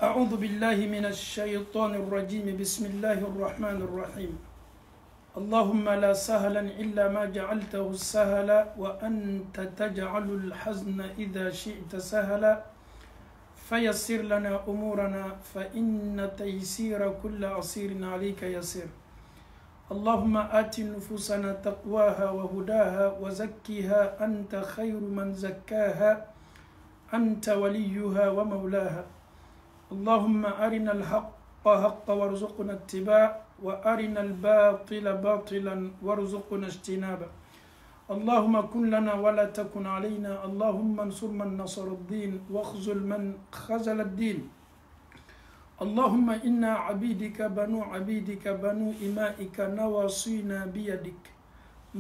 أعوذ بالله من الشيطان الرجيم بسم الله الرحمن الرحيم اللهم لا سهلا إلا ما جعلته سهلا وأنت تجعل الحزن إذا شئت سهلا فيسر لنا أمورنا فإن تيسير كل عسير عليك يسير اللهم آت نفوسنا تقواها وهداها وزكها أنت خير من زكاها أنت وليها ومولاها اللهم أرنا الحق حقا وارزقنا اتباع وأرنا الباطل باطلا وارزقنا اجتنابه اللهم كن لنا ولا تكن علينا اللهم انصر من نصر الدين واخذل من خذل الدين اللهم إنا عبيدك بنو عبيدك بنو إمائك نواصينا بيدك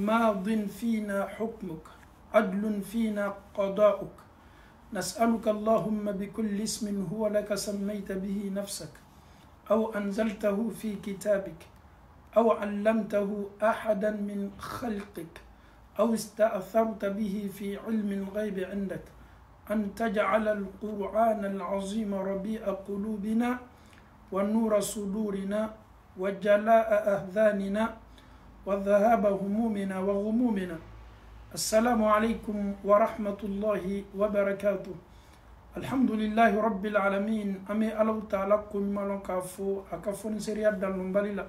ماض فينا حكمك عدل فينا قضاؤك نسألك اللهم بكل اسم هو لك سميت به نفسك أو أنزلته في كتابك أو علمته أحدا من خلقك أو استأثرت به في علم الغيب عندك أن تجعل القرآن العظيم ربيع قلوبنا ونور صدورنا وجلاء أهذاننا وذهاب همومنا وغمومنا السلام عليكم ورحمة الله وبركاته الحمد لله رب العالمين أمي ألو تعالى كن مالون كافو أكافون سريا دانون باليلا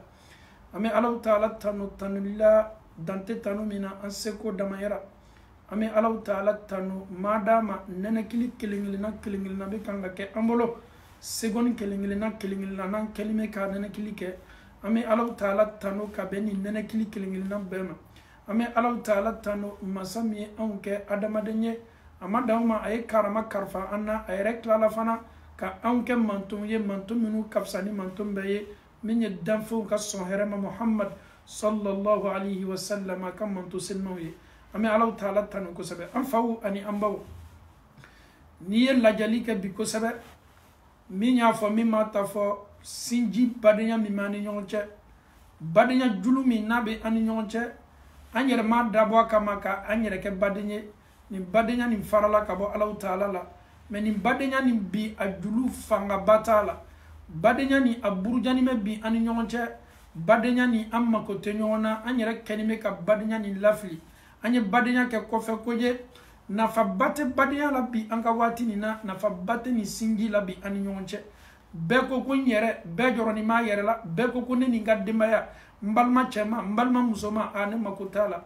أمي ألو تعالى تانو تانولا دانتي تانو منا أنسكو دمائرا أمي ألو تعالى تانو ما داما ننكلي كلينغلنا بكانغا كي أمبولو سيغون كلينغلنا نان كلمة كا ننكلي كي أمي ألو تعالى تانو كابيني ننكلي كلينغلنا بيما أمي ألو تعالى تانو مسامي أنك أدمدني أما داوما أي كارما كارفا أنا أي ركلا لفنا كأنك منتوم منتوم منو كفساني منتوم بيه من يدنفو كالصهرم محمد صلى الله عليه وسلم كم منتو سنوي أمي ألو تعالى تانو كسبه أنفو أني أمبو نيه لجاليك بكسبه من يافو مما تافو سنجي بدنيا مماني نيونچه بدنيا جلو من نبي أني نيونچه anyere ma dabwa kama ka anyere ke badenya ni farala ka bo Allah Taala la mais ni badenya ni bi ajulu fanga batala badenya ni aburjani me bi ani nyonche badenya ni amma ko tenyona anyere kenime ka badenya ni lafli anye badenya ke kofe koje na fa batte badenya la bi anka wati ni na fa batte ni singi la bi ani nyonche beko ko nyere be joro ni ma yere la beko ko ni ngadima ya mbalma chema mbalma musoma ane makutala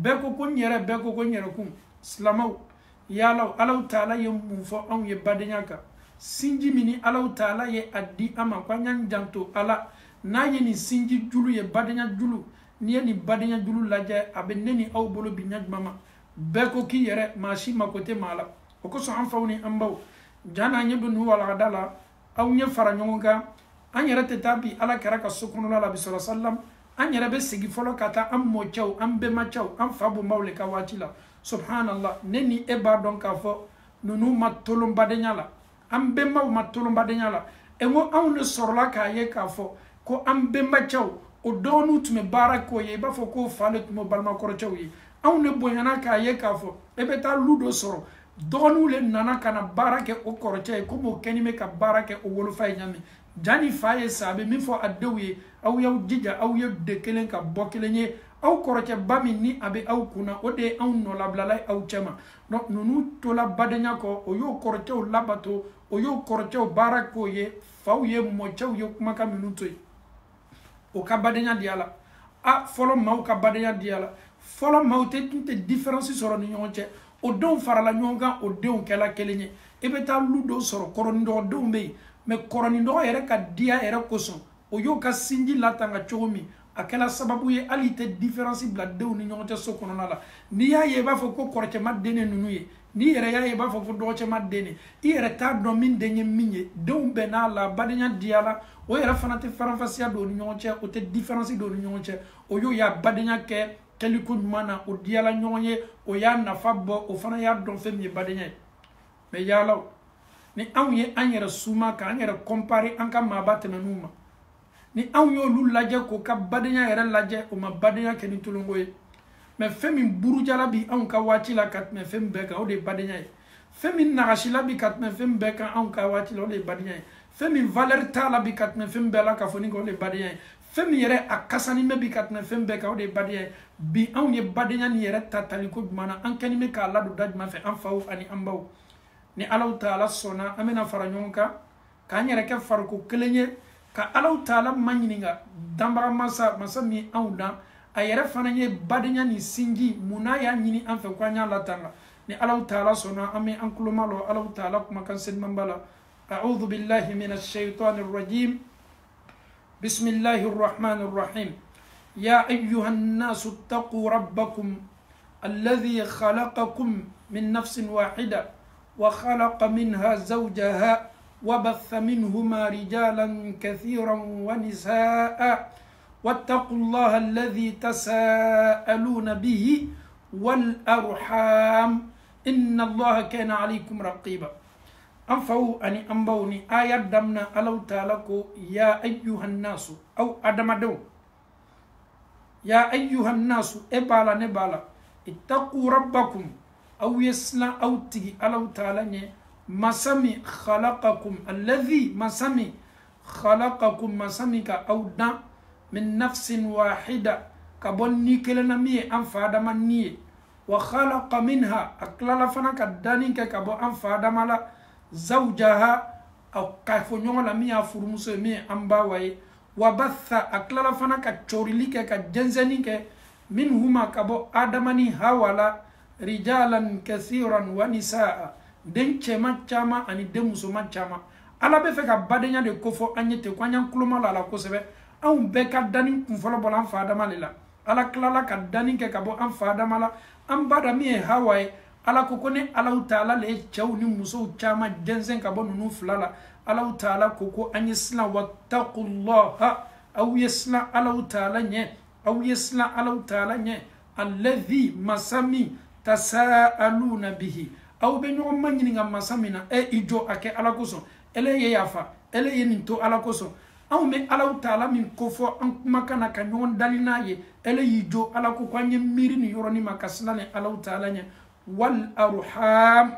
beko ko nyere kum slamaw yalaw alaw taala ye mufo on ye badenya sinji mini alaw taala ye addi ama kwa nyan janto ala na ye ni sinji julu ye badenya julu ni ni badenya julu laje abeneni aw bolo binyaj mama beko ki yere mashi makote mala ko so an fawni ambaw jana nyedo nu wala dala aw nye faranyonga anyere tetabi ala karaka sokunu la bi sallallahu alaihi wasallam anyere be sigi folo kata am mo chaw am be ma chaw am fabu mawle ka watila subhanallah neni eba don ka fo nunu matulum badenya la am be maw matulum badenya la e ngo awne sorla ka ye ka fo ko am be ma chaw o donu tume barako ye ba fo ko falet mo balma ko chaw yi awne boyana ka ye ka fo e be ta ludo soro donu le nana kana barake o korche ko mo kenime ka barake o wolu fay nyame jani faye sabe mi fo adewye aw yaw jija aw yaw de kelen ka bokelenye aw koroche bami ni abe aw kuna ode aw no lablala aw chema no nunu to la badenya ko o yo koroche o labato o yo koroche o barako ye fawye mo chaw yo kuma ka minuto o ka badenya diala a folo maw ka badenya diala folo maw te tinte différence soro ni nyonche o don farala nyonga o don kala kelenye ebe ta ludo soro korondo don be mais koronindo yere ka dia yere koson o yo ka sinji latanga chomi akela sababu ye alite différence bla de ni nyonte sokono la ni ya ye ba fo ko korche madene nunu ye ni yere ya ye ba fo do che madene i yere ta do min denye minye de umbe na la badenya diala o yere fanate faranfasia do ni nyonche o te différence do ni nyonche o yo ya badenya ke keliko mana o diala nyonye o ya na fabo o fana ya don femi badenya mais ya law ni anye anyere suma ka anyere comparer anka mabate menuma ni anyo lu laje ko ka badenya yere laje o ma badenya ke ni tulungoye mais femi buru jala bi anka wachi la kat me fem beka o de badenya femi nagashila bi kat me fem beka anka wachi lo de badenya femi valeur tala bi katme fem bela ka foni ko le badien femi yere akasani me bi katme fem be ka o de badien bi an ye badien ni yere tatali ko mana an kani me ka ladu dajma fe an faw ani ambaw ni Allah taala sona amena faranyonka ka nyere ke farko kelenye ka Allah taala manyininga dambara masa mi awda ayere fananye badenya ni singi munaya nyini an fe kwanya latanga ni Allah taala sona ame an kulumalo Allah taala kuma kan sen mambala a'udhu billahi minash shaitanir rajim bismillahir rahmanir rahim ya ayyuhan nasu taqu rabbakum alladhi khalaqakum min nafsin wahida wa khalaqa minha zawjaha وبث منهما رجالا كثيرا ونساء واتقوا الله الذي تساءلون به والأرحام إن الله كان عليكم رقيبا أنفو أني أنبوني آيات دمنا ألو تالكو يا أيها الناس أو أدمدو يا أيها الناس إبالا نبالا اتقوا ربكم أو يسلا أو تي ألو تالني مسمي خلقكم الذي مسمي خلقكم مسمي كأودا من نفس واحدة كبني كلنا مية أنفاد مني وخلق منها أكلال فنا كداني كبو أنفاد مالا زوجها أو كيفونيون لمية فرموس مية أنباوي وبث أكلال فنا كتشوريلي كجنزني منهما كبو آدماني هاولا رجالا كثيرا ونساء den chema chama ani den musoma chama ala be fe ka badenya de kofo anyete kwanya nkloma la ko sebe an be ka dani kunfolo bolan fa adama lela ala klala ka dani ke ka bo an fa adama la an bada mi hawaye ala ko kone ala taala le chaw ni muso chama denzen ka bo nunu fulala ala taala ko anyisla wattaqullaha aw yasla ala taala nye aw yasla ala taala nye alladhi masami tasaaluna bihi aw be ñoo mañini nga masamina ijo ake ala koso ele ye yafa ele ye ninto ala koso aw me ala taala min ko fo an makana ka ñoo dalina ye ele yijo ala ko kwanye miri ni yoroni makasla ne ala taala nya wal arham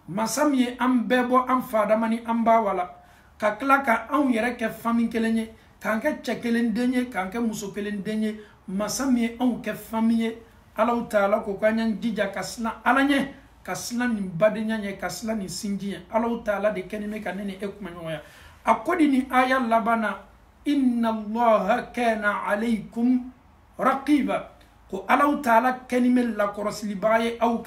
masami am bebo am fada mani amba wala ka klaka aw yere ke fami kelenye kanke chekelen denye kanke muso kelen denye masami aw ke fami ala taala ko kwanye dija kasla ala nye kasla ni badenya nye kasla ni sinji Allah taala de kenime kanene ekmanyoya akodi ni aya labana inna Allah kana alaykum raqiba ko Allah taala kenime la korosli baye au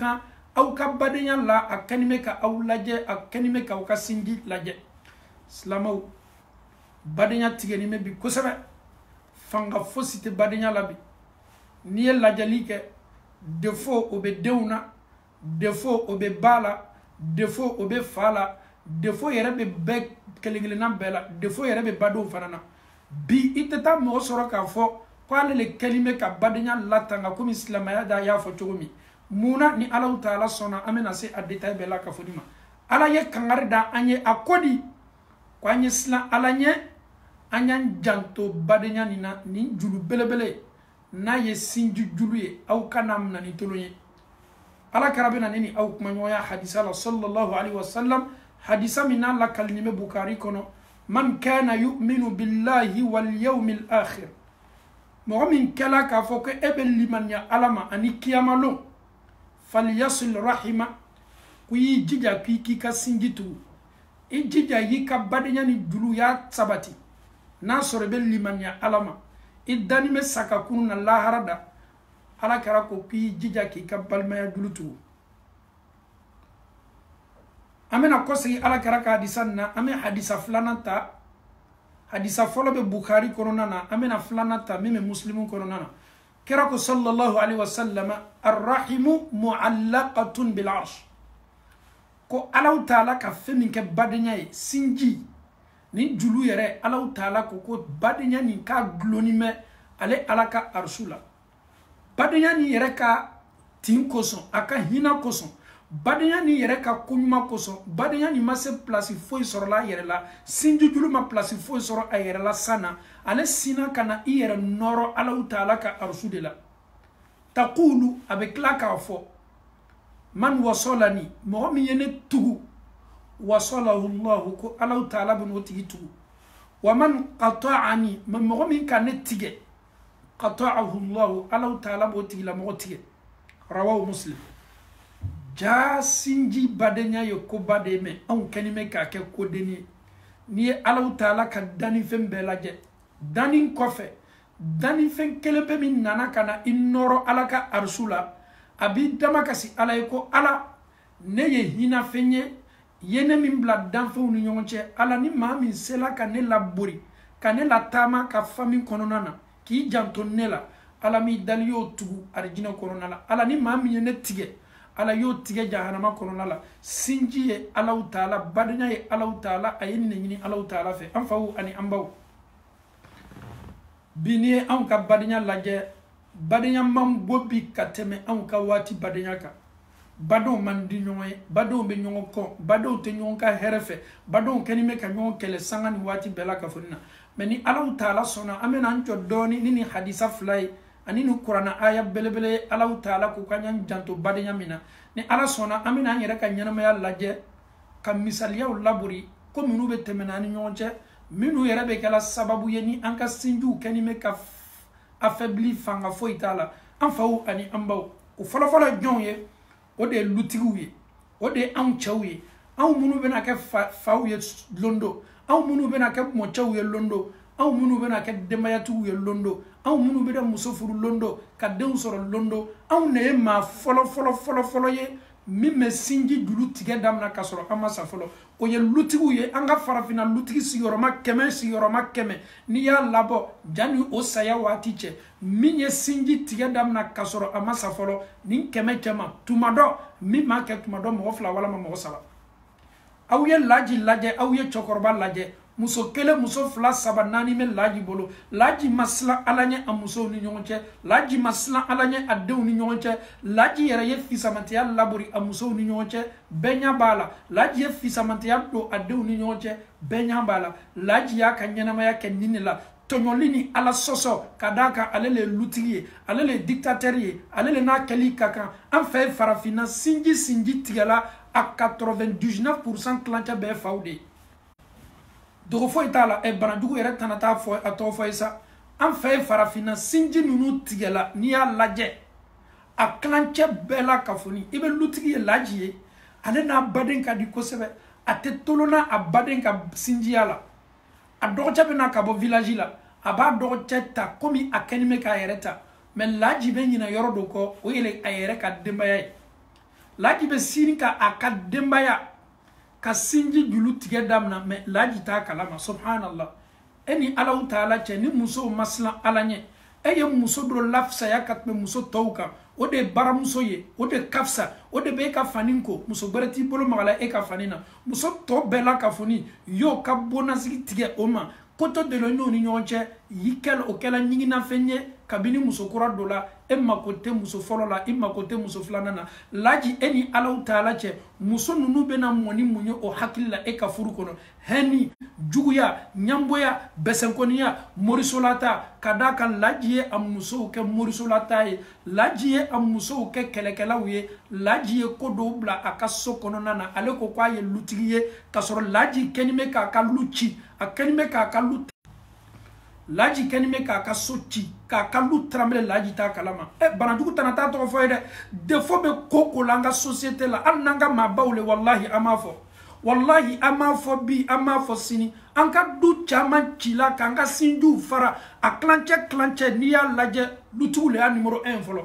ka badenya la akanime ka aulaje akanime ka ka sinji laje slamo badenya tigenime bi kosabe fanga fosite badenya labi ni lajali ke defo obedeuna defo obe bala defo obe fala defo yere be kelingilina bela defo yere be bado fanana bi itata mo soro ka fo kwale le kelime ka badenya latanga comme islamaya da ya fo chogomi muna ni Allah taala sona amena se adeta bela ka fodima ala ye kangarda anye akodi kwanye sla ala nye anyan janto badenya ni julu belebele na ye sinju julu ye au kanam na ni tolonye ala karabina nini au kumanyoya hadisa la sallallahu alaihi wasallam hadisa mina la kalnime Bukhari kono man kana yu'minu billahi wal yawmil akhir mo min kala ka foko ebel limanya alama ani kiyamalo falyasil rahima kuyi jija ki ka singitu ijija yika badenya ni dulu ya sabati na sorebe limanya alama idani me saka kunna la harada ala kara ko ki jija ki ka balmaya dulutu amena kosi ala kara ka hadisanna ame hadisa flanata hadisa folo be Bukhari koronana amena flanata meme muslimun koronana kera ko sallallahu alaihi wasallam arrahimu muallaqatun bil arsh ko ala taala ka femin ke badenya sinji ni julu yere ala taala ko badenya ni ka glonime ale ala ka arsula badenya ni yere ka tin koson aka hina koson badenya ni yere ka kunyuma koson badenya ni masse place foi sur la yere la sinju julu ma place foi sur a yere la sana ale sina kana yere noro ala taala ka arsudela taqulu avec la ka fo man wasolani mo mi yene tugu wasalahu llahu ko alahu taala beno tigi tugu waman qata'ani mogo min ka ne tige qata'ahu llahu alahu taala bo tigi la mogo tige rawahu muslim ja sinji badenya yo ko bade me an kanime ka ke ko deni ni alahu taala ka dani fen belaje dani kofe dani fen kelebe min nana kana innoro alaka arsula abi damakasi alay ko ala ne ye hina fenye yene min bla danfew ni ɲɔgɔn ala ni maa min sela ka ne labori ka ne latama ka fami kɔnɔna na k'i janto ne la ala mi dali y'o tugu arijinɛ kɔnɔna la ala ni maa min ye ne tigɛ ala y'o tigɛ jahanama kɔnɔna la sinji ye alahu taala badenya ye alahu taala a ye nin ɲini alahu taala fɛ an faw ani an baw bi ni ye anw ka badenya lajɛ badenya man bɔ bi ka tɛmɛ anw ka waati badenya kan badenw man di ɲɔgɔn ye badenw bɛ ɲɔgɔn kɔ badenw tɛ ɲɔgɔn ka hɛrɛ fɛ badenw kɛlen bɛ ka ɲɔgɔn kɛlɛ sanga ni waati bɛɛ la ka fɔ nin na mɛ ni alahu taala sɔnna an bɛna an jɔ dɔɔni ni nin hadisa fila ye ani nin kuranna aya belebele ye alahu taala ko k'an y'an janto badenya min na ni ala sɔnna an bɛna an yɛrɛ ka ɲɛnamaya lajɛ ka misaliyaw labori ko minnu bɛ tɛmɛ an ni ɲɔgɔn cɛ minnu yɛrɛ bɛ kɛla sababu ye ni an ka sinjiw kɛlen bɛ ka affaibli fanga foyi t'a la an faw ani an baw o fɔlɔfɔlɔ ye jɔnw ye o de ye lutigiw ye o de ye anw cɛw ye anw minnu bɛna kɛ faw ye londo anw minnu bɛna kɛ mɔcɛw ye londo anw minnu bɛna kɛ denbayatigiw ye londo anw minnu bɛna muso furu londo ka denw sɔrɔ londo anw de ye maa fɔlɔ ye min bɛ sinji juru tigɛ damina ka sɔrɔ an ma sa fɔlɔ o ye lutigiw ye an ka farafinna lutigi sigiyɔrɔma kɛmɛ n'i y'a labɔ janni o saya waati cɛ min ye sinji tigɛ damina ka sɔrɔ a ma sa fɔlɔ nin kɛmɛ cɛ ma tuma dɔ min m'a kɛ tuma dɔ mɔgɔ fila walama mɔgɔ saba aw ye laji lajɛ aw ye cɛkɔrɔba lajɛ muso kelen muso fila saba naani bɛ laji bolo laji ma silan ala ɲɛ a musow ni ɲɔgɔn cɛ laji ma silan ala ɲɛ a denw ni ɲɔgɔn cɛ laji yɛrɛ ye fisamantiya labori a musow ni ɲɔgɔn cɛ bɛɛ ɲɛ b'a la laji ye fisamantiya don a denw ni ɲɔgɔn cɛ bɛɛ ɲɛ b'a la laji y'a ka ɲɛnamaya kɛ nin de la tɔɲɔli ni ala sɔsɔ ka d'a kan ale le ye lutigi ye ale le ye dictateur ye ale le n'a kɛli ka kan an fɛ farafinna sinji tigɛla a 99% kilancɛ bɛɛ faw de ye dogo foyi t'a la banajugu yɛrɛ tana t'a fɔ a tɔgɔ fɔ ye sa an fɛ farafinna sinji ninnu tigɛla n'i y'a lajɛ a kilancɛ bɛɛ la ka fɔ ni i bɛ lutigi ye laji ye ale n'a baden ka di kosɛbɛ a tɛ tolonna a baden ka sinjiya la a dɔgɔcɛ bɛ na ka bɔ village la a b'a dɔgɔcɛ ta komi a kɛlen bɛ k'a yɛrɛ ta mɛ laji bɛ ɲinɛ yɔrɔ dɔ kɔ o ye a yɛrɛ ka denbaya ye laji bɛ sini ka a ka denbaya ka sinji julu tigɛ damina mɛ laji t'a kalama subhanallah e ni alahu taala cɛ ni musow ma silan ala ɲɛ e ye muso dɔ lafisaya ka tɛmɛ muso tɔw kan o de ye baramuso ye o de ka fisa o de bɛ e ka fani ko muso wɛrɛ t'i bolo magala e ka fani na muso tɔ bɛɛ la ka foni y'o ka bonasigi tigɛ o ma koto de lo n'o ni ɲɔgɔn cɛ y'i kɛla o kɛla ɲiginafɛn ye kabini muso kura dɔ la e mako tɛ muso fɔlɔ la i mako tɛ muso filanan na laji e ni alahu taala cɛ muso ninnu bɛna mɔ ni mun ye o hakili la e ka furu kɔnɔ hɛni juguya ɲanboya bɛsɛnkɔniya morisolata ka d'a kan laji ye a musow kɛ morisolata ye laji ye a musow kɛ kɛlɛkɛlaw ye laji ye ko dɔw bila a ka so kɔnɔna na ale ko k'a ye lutigi ye k'a sɔrɔ laji kɛlen bɛ k'a ka lu ci a kɛlen bɛ k'a ka lu laji kɛlen bɛ k'a ka so ci k'a ka lu taramele laji t'a kalama banajugu tana t'a tɔgɔ fɔ ye dɛ defo bɛ ko ko la an ka société la hali n'an ka maabaw le walahi an m'a fɔ wallahi an m'a fɔ bi an m'a fɔ sini an ka du caman cila k'an ka sinjiw fara a kilancɛ n'i y'a lajɛ lutigiw le y'a numéro 1 fɔlɔ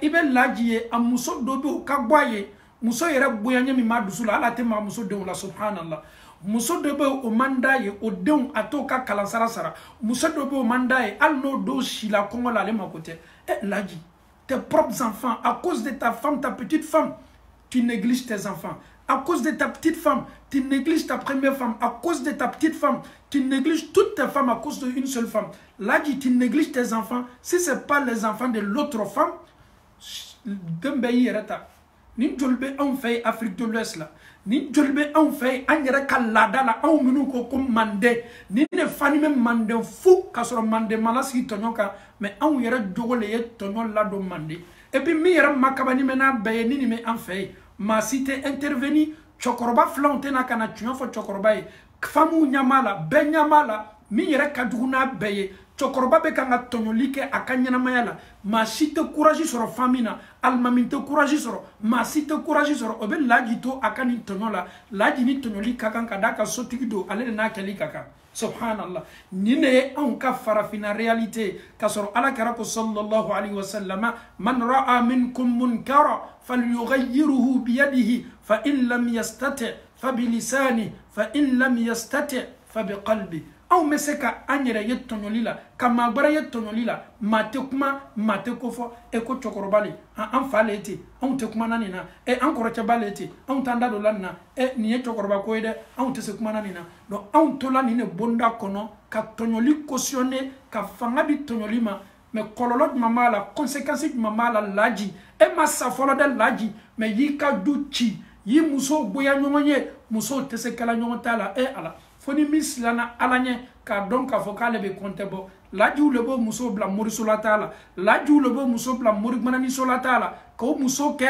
i bɛ laji ye a muso dɔ bɛ o ka bɔ a ye muso yɛrɛ bonya min b'a dusu la hali a tɛ maa muso denw la subhanallah muso dɔ bɛ o man d'a ye o denw a t'o ka kalansara sara muso dɔ bɛ o man d'a ye hali n'o dɔw sila kɔngɔ la ale mako tɛ laji tes propres enfants à cause de ta femme ta petite femme tu négliges tes enfants à cause de ta petite femme tu négliges ta première femme à cause de ta petite femme tu négliges toutes tes femmes à cause d'une seule femme laji tu négliges tes enfants si c'est pas les enfants de l'autre femme den bɛ y'i yɛrɛ ta ni joli bɛ anw fɛ Afrique de l'Ouest la ni joli bɛ anw fɛ an yɛrɛ ka laada la anw minnu ko mande ni ne fani bɛ mande fu ka sɔrɔ mande ma lasigi tɔɲɔ kan mɛ anw yɛrɛ jogo le ye tɔɲɔ ladon mande et puis min yɛrɛ makabani mɛ n'a bɛɛ ye ni nin bɛ an fɛ yen maa si tɛ intervenir chokoroba flan tena kana tunyafo chokoroba e famu nyamala be nyamala mi yere kaduguna beye chokoroba be kanga tonyolike akanyana mayala ma site courage sur famina almaminte courage sur ma site courage sur obe laji to akani tonyola laji ni tonyolika kanka daka sotikido ale na kelika ka subhanallah nine on ka farafina réalité kasoro ala karako sallallahu alayhi wa sallam man ra'a minkum munkara falyughayyirhu bi yadihi fa in lam yastati fa bi lisani fa in lam yastati fa bi qalbi aw meseka anyere yetonyolila kama gbara yetonyolila mate kuma mate kofo e ko chokorobali an faleti an te kuma nanina e an korocha baleti an tanda do lanna e ni chokoroba ko ide an te se kuma nanina do an to lanine bonda kono ka tonyoli cautionner ka fanga bi tonyolima me kololot mamala conséquences mamala laji e massa folo de laji me yika duchi yi muso boya nyonye muso te se kala nyonta e ala foni mislana alanye ka don ka fokale be kontebo laju lebo muso bla muri solatala laju lebo muso bla muri manani solatala ko muso ke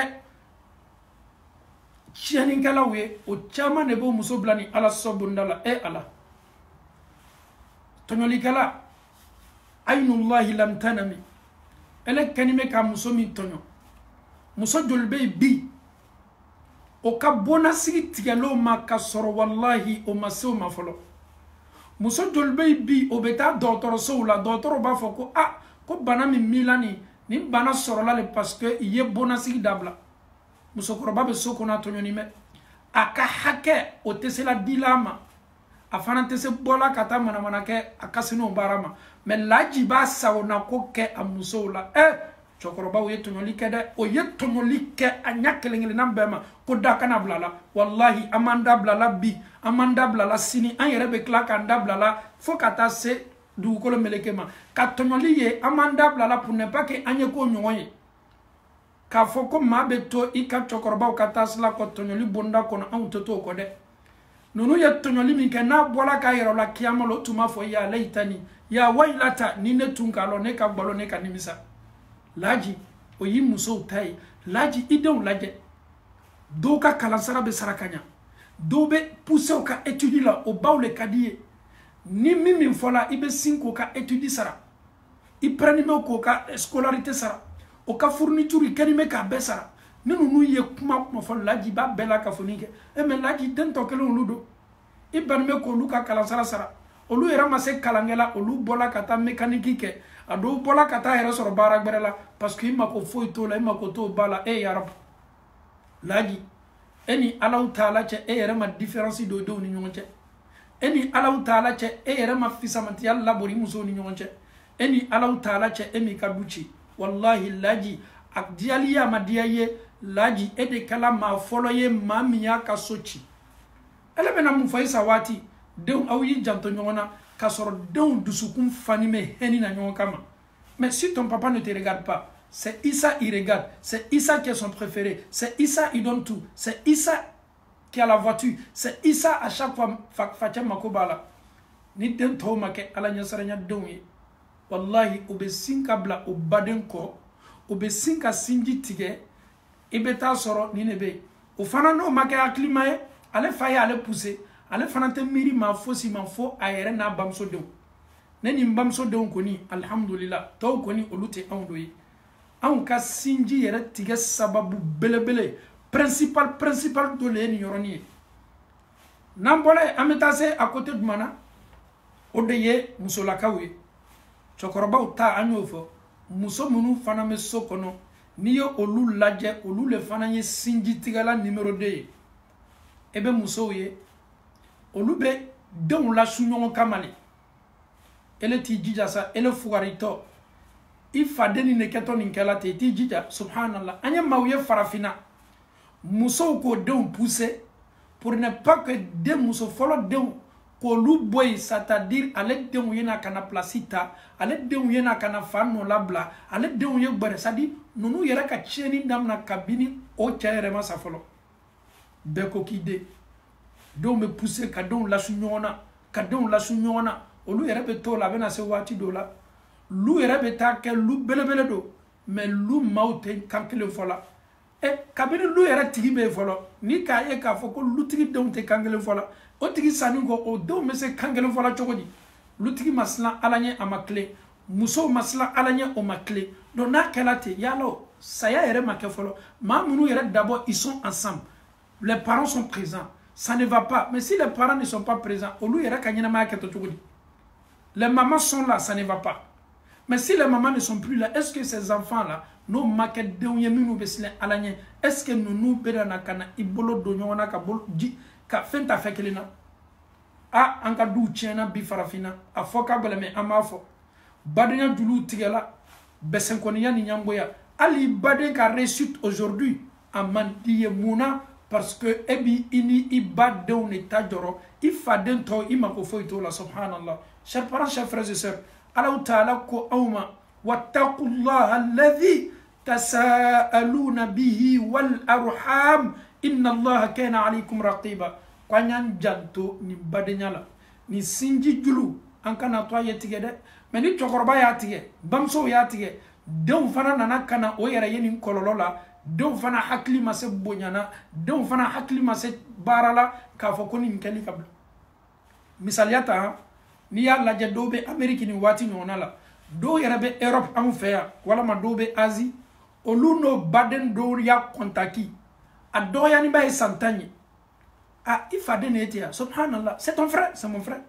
chianin kala we o chama nebo muso bla ni ala sobundala e ala tonoli kala aynullahi lam tanami ele kanime ka muso mi tonyo muso jolbe bi o ka bona sigi tigalo ma ka soro wallahi o maso ma folo muso jolbe bi o beta docteur soula docteur ba foko ko bana mi milani ni bana soro la le parce que ye bona sigi dabla muso ko ba be soko na tonyo ni me aka hake o tesela dilama afana tese bola kata mana mana ke akasino barama me laji ba sauna ko ke amusola chokoroba o yetonoli kede o yetonoli ke anyakelengele nambema ko dakana blala wallahi amanda blala bi amanda blala sini an yere be klaka anda blala fo kata se du ko le melekema katonoli ye amanda blala pour ne pas que anye ko nyoye ka fo ko mabe to ika chokoroba o kata sla ko tonoli bonda kono an toto ko de nunu yetonoli mi ke na bola ka yero la kiamolo tuma fo ya leitani ya wailata ni ne tunkalo ne ka gbalo ne ka nimisa laji o yi muso tai laji idon laje do ka kalansara be sarakanya do be pousse ka étudier la o bawle kadiye ni mimi fola ibe 5 ka étudier sara i prenime ko ka scolarité sara o ka fourniture kanime ka be sara ninu nu ye kuma mo fo laji ba bela ka fonike e me laji den to kele ludo i banme ko lu ka kalansara sara olu era mase kalangela olu bola kata mécanique ke ado bola kata era soro bara gberela parce que imako foi to la imako to bala e ya rab laji eni Allah taala che e era ma différence do do ni nyonche eni Allah taala che e era ma fisamanti yalla bori muso ni nyonche eni Allah taala che emi kaduchi wallahi laji ak dialiya ma diaye laji e de kala ma foloye mamiya ka sochi ele bena mu faisa wati dew awi janto nyona kasoro dew dusukun fanime heni na nyon kama. Mais si ton papa ne te regarde pas, c'est Issa il regarde, c'est Issa qui est son préféré, c'est Issa il donne tout, c'est Issa qui a la voiture, c'est Issa à chaque fois Fatia Makobala ni den to make ala nyasaranya donye wallahi obe sinka bla obaden ko obe sinka sinji tige ibeta soro ni nebe o fana no make aklimae ale faye ale pousser ale fana te miri ma fosi ma fo ayere na bamso de neni bamso de koni alhamdulillah to koni olute andoyi an ka sinji yere tige sababu belebele principal de l'eni yoroni nambole ametase à côté de mana odeye musolakawe chokoroba uta anyofo muso munu fana me sokono niyo olu laje olu le fana ye sinji tigala numéro 2 ebe muso ye olu be don la sunyon kamale ele ti jija sa ele fugarito ifadeni ne keto ninkela te ti jija subhanallah anya mawye farafina muso ko don pousser pour ne pas que des muso folo don ko lu boy c'est-à-dire ale don yena kana placita ale don yena kana fanno labla ale don ye bare sadi nunu yera ka cheni damna kabini o chaere ma sa folo be ko kide don me pousser ka don la sunyona olu yera be to la bena se wati do la lu yera be ta ke lu belebele do mais lu maute kankele fola kabini lu yɛrɛ tigi bɛ fɔlɔ ni k'a ye k'a fɔ ko lutigi denw tɛ kan kelen fɔla o tigi sanni ko o denw bɛ se kan kelen fɔla cogo di lutigi ma siran ala ɲɛ a ma tilen musow ma siran ala ɲɛ o ma tilen donc n'a kɛla ten yala saya yɛrɛ ma kɛ fɔlɔ maa minnu yɛrɛ d'abord ils sont ensemble les parents sont présents ça ne va pas mais si les parents ne sont pas présents olu yɛrɛ ka ɲɛnamaya kɛ to cogo di les mamans sont là ça ne va pas mais si les mamans ne sont plus là est-ce que ces enfants là no makɛ denw ye minnu bɛ silen ala ɲɛ est-ce que ninnu bɛ na ka na i bolo don ɲɔgɔn na ka fɛn ta fɛ kelen na an ka duw tiɲɛna bi farafinna a fɔ ka gɛlɛn mais an b'a fɔ badenya juluw tigɛla bɛsɛnkɔniya ni ɲangoya hali baden ka réussite aujourd'hui a man di ye mun na parce que e bi i ni i ba denw de ta jɔrɔ i faden tɔw i mako foyi t'o la subhanallah chers parents chers frères et sœurs Allahu Ta'ala ko aw ma wattaqullaha alladhi tasaaluna bihi wal arham inna allaha kana alaykum raqiba kwanyan janto ni badenya la ni sinji julu an kana to ye tige de mais ni chokoroba ya tige bamso ya tige denw fana nana kana o yɛrɛ ye nin kɔlɔlɔ la denw fana hakili ma se bonyana denw fana hakili ma se baara la k'a fɔ ko nin kɛli ka bila misaliya ta ni y'a lajɛ dɔw bɛ Amérique ni waati ɲɔgɔnna la dɔw yɛrɛ bɛ Europe anw fɛ yan walama dɔw bɛ Asie olu n'o baden dɔw y'a contacté a dɔgɔyani ba ye san 10 ye i faden ne était subhanallah c'est ton frère c'est mon frère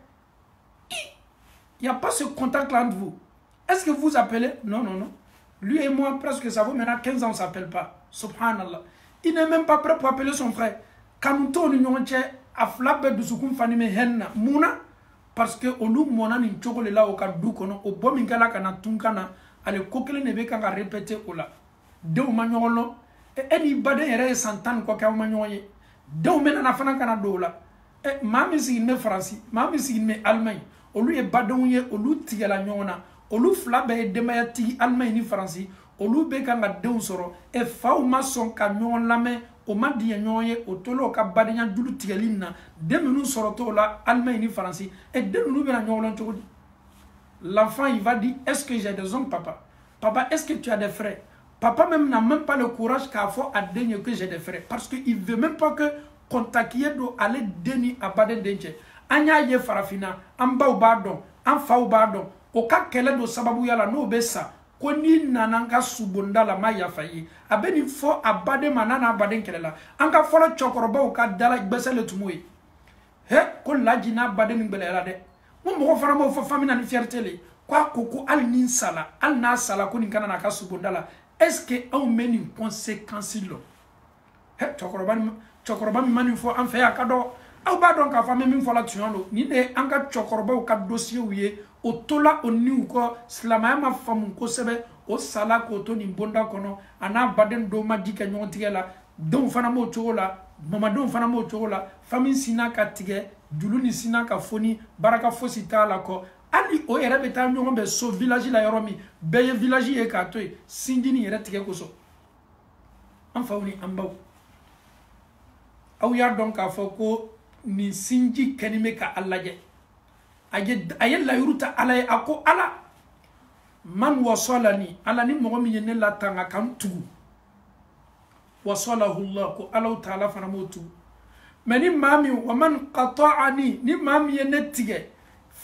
il y a pas ce contact là entre vous est-ce que vous appelez non lui et moi presque ça vaut maintenant 15 ans on s'appelle pas subhanallah il n'est même pas prêt pour appeler son frère kanuto ni ɲɔgɔn cɛ a fila bɛɛ dusukun fani bɛ henna muna parce que olu mɔna nin cogo de la o ka du kɔnɔ o bɔ min kɛla ka na tun ka na ale ko kelen de bɛ kan ka répéter o la denw ma ɲɔgɔn lɔn e ni baden yɛrɛ ye san 10 kɔ kɛ aw ma ɲɔgɔn ye denw bɛ nana fana kana don o la maa min sigilen bɛ Faransi maa min sigilen bɛ Allemagne olu ye badenw ye olu tigɛla ɲɔgɔn na olu fila bɛɛ ye denbaya tigi Allemagne ni Faransi olu bɛ kan ka denw sɔrɔ faw ma sɔn ka ɲɔgɔn lamɛn o ma diɲɛ ɲɔgɔn ye o tolo ka badenya julu tigɛli na den minnu sɔrɔtɔ la Allemagne ni Faransi den ninnu bɛna ɲɔgɔn lɔn cogo di l'enfant il va dire est-ce que j'ai des hommes papa est-ce que tu as des frères papa même n'a même pas le courage k'a fɔ a den ye que j'ai des frères parce que il veut même pas que contacter do ale den ni a baden den cɛ an y'a ye farafinna an baw b'a dɔn an faw b'a dɔn o ka kɛlɛ do sababuya la n'o bɛ sa ko ni nana an ka subonda la ma yafa ye a bɛ nin fɔ a baden ma n'a n'a baden kɛlɛ la an ka fɔlɔ cɛkɔrɔbaw ka dala gbɛsɛ le tun b'o ye ko laji n'a baden nin gbɛlɛyara dɛ n ko mɔgɔ fana m'o fɔ famille na ni fierté le k'a ko hali ni n sala hali n'a sala ko nin kana n'a ka subonda la est-ce que anw bɛ nin conséquence lɔ cɛkɔrɔba min ma nin fɔ an fɛ yan ka dɔn aw b'a dɔn k'a fɔ an bɛ min fɔ la tiɲɛ don nin de ye an ka cɛkɔrɔbaw ka dossiers ye o tola o niw kɔ silamɛya ma faamu kosɛbɛ o sala k'o to nin bonda kɔnɔ a n'a baden dɔw ma di kɛ ɲɔgɔn tigɛ la denw fana b'o cogo la mamadenw fana b'o cogo la famille sinna ka tigɛ julu ni sinna ka foni baraka fosi t'a la kɔ hali o yɛrɛ bɛ taa ɲɔgɔn bɛn so village la yɔrɔ min bɛɛ ye village ye k'a to yen sinji ni yɛrɛ tigɛ kosɔn an faw ni an baw aw y'a dɔn k'a fɔ ko nin sinji kɛni bɛ ka a lajɛ a ye layiru ta ala ye a ko ala man wasalani ala ni mɔgɔ min ye ne latanga kan tugu wasalahullah ko ala ta'ala fana m'o tugu mais ni maa min wa man qata'ani ni maa min ye ne tigɛ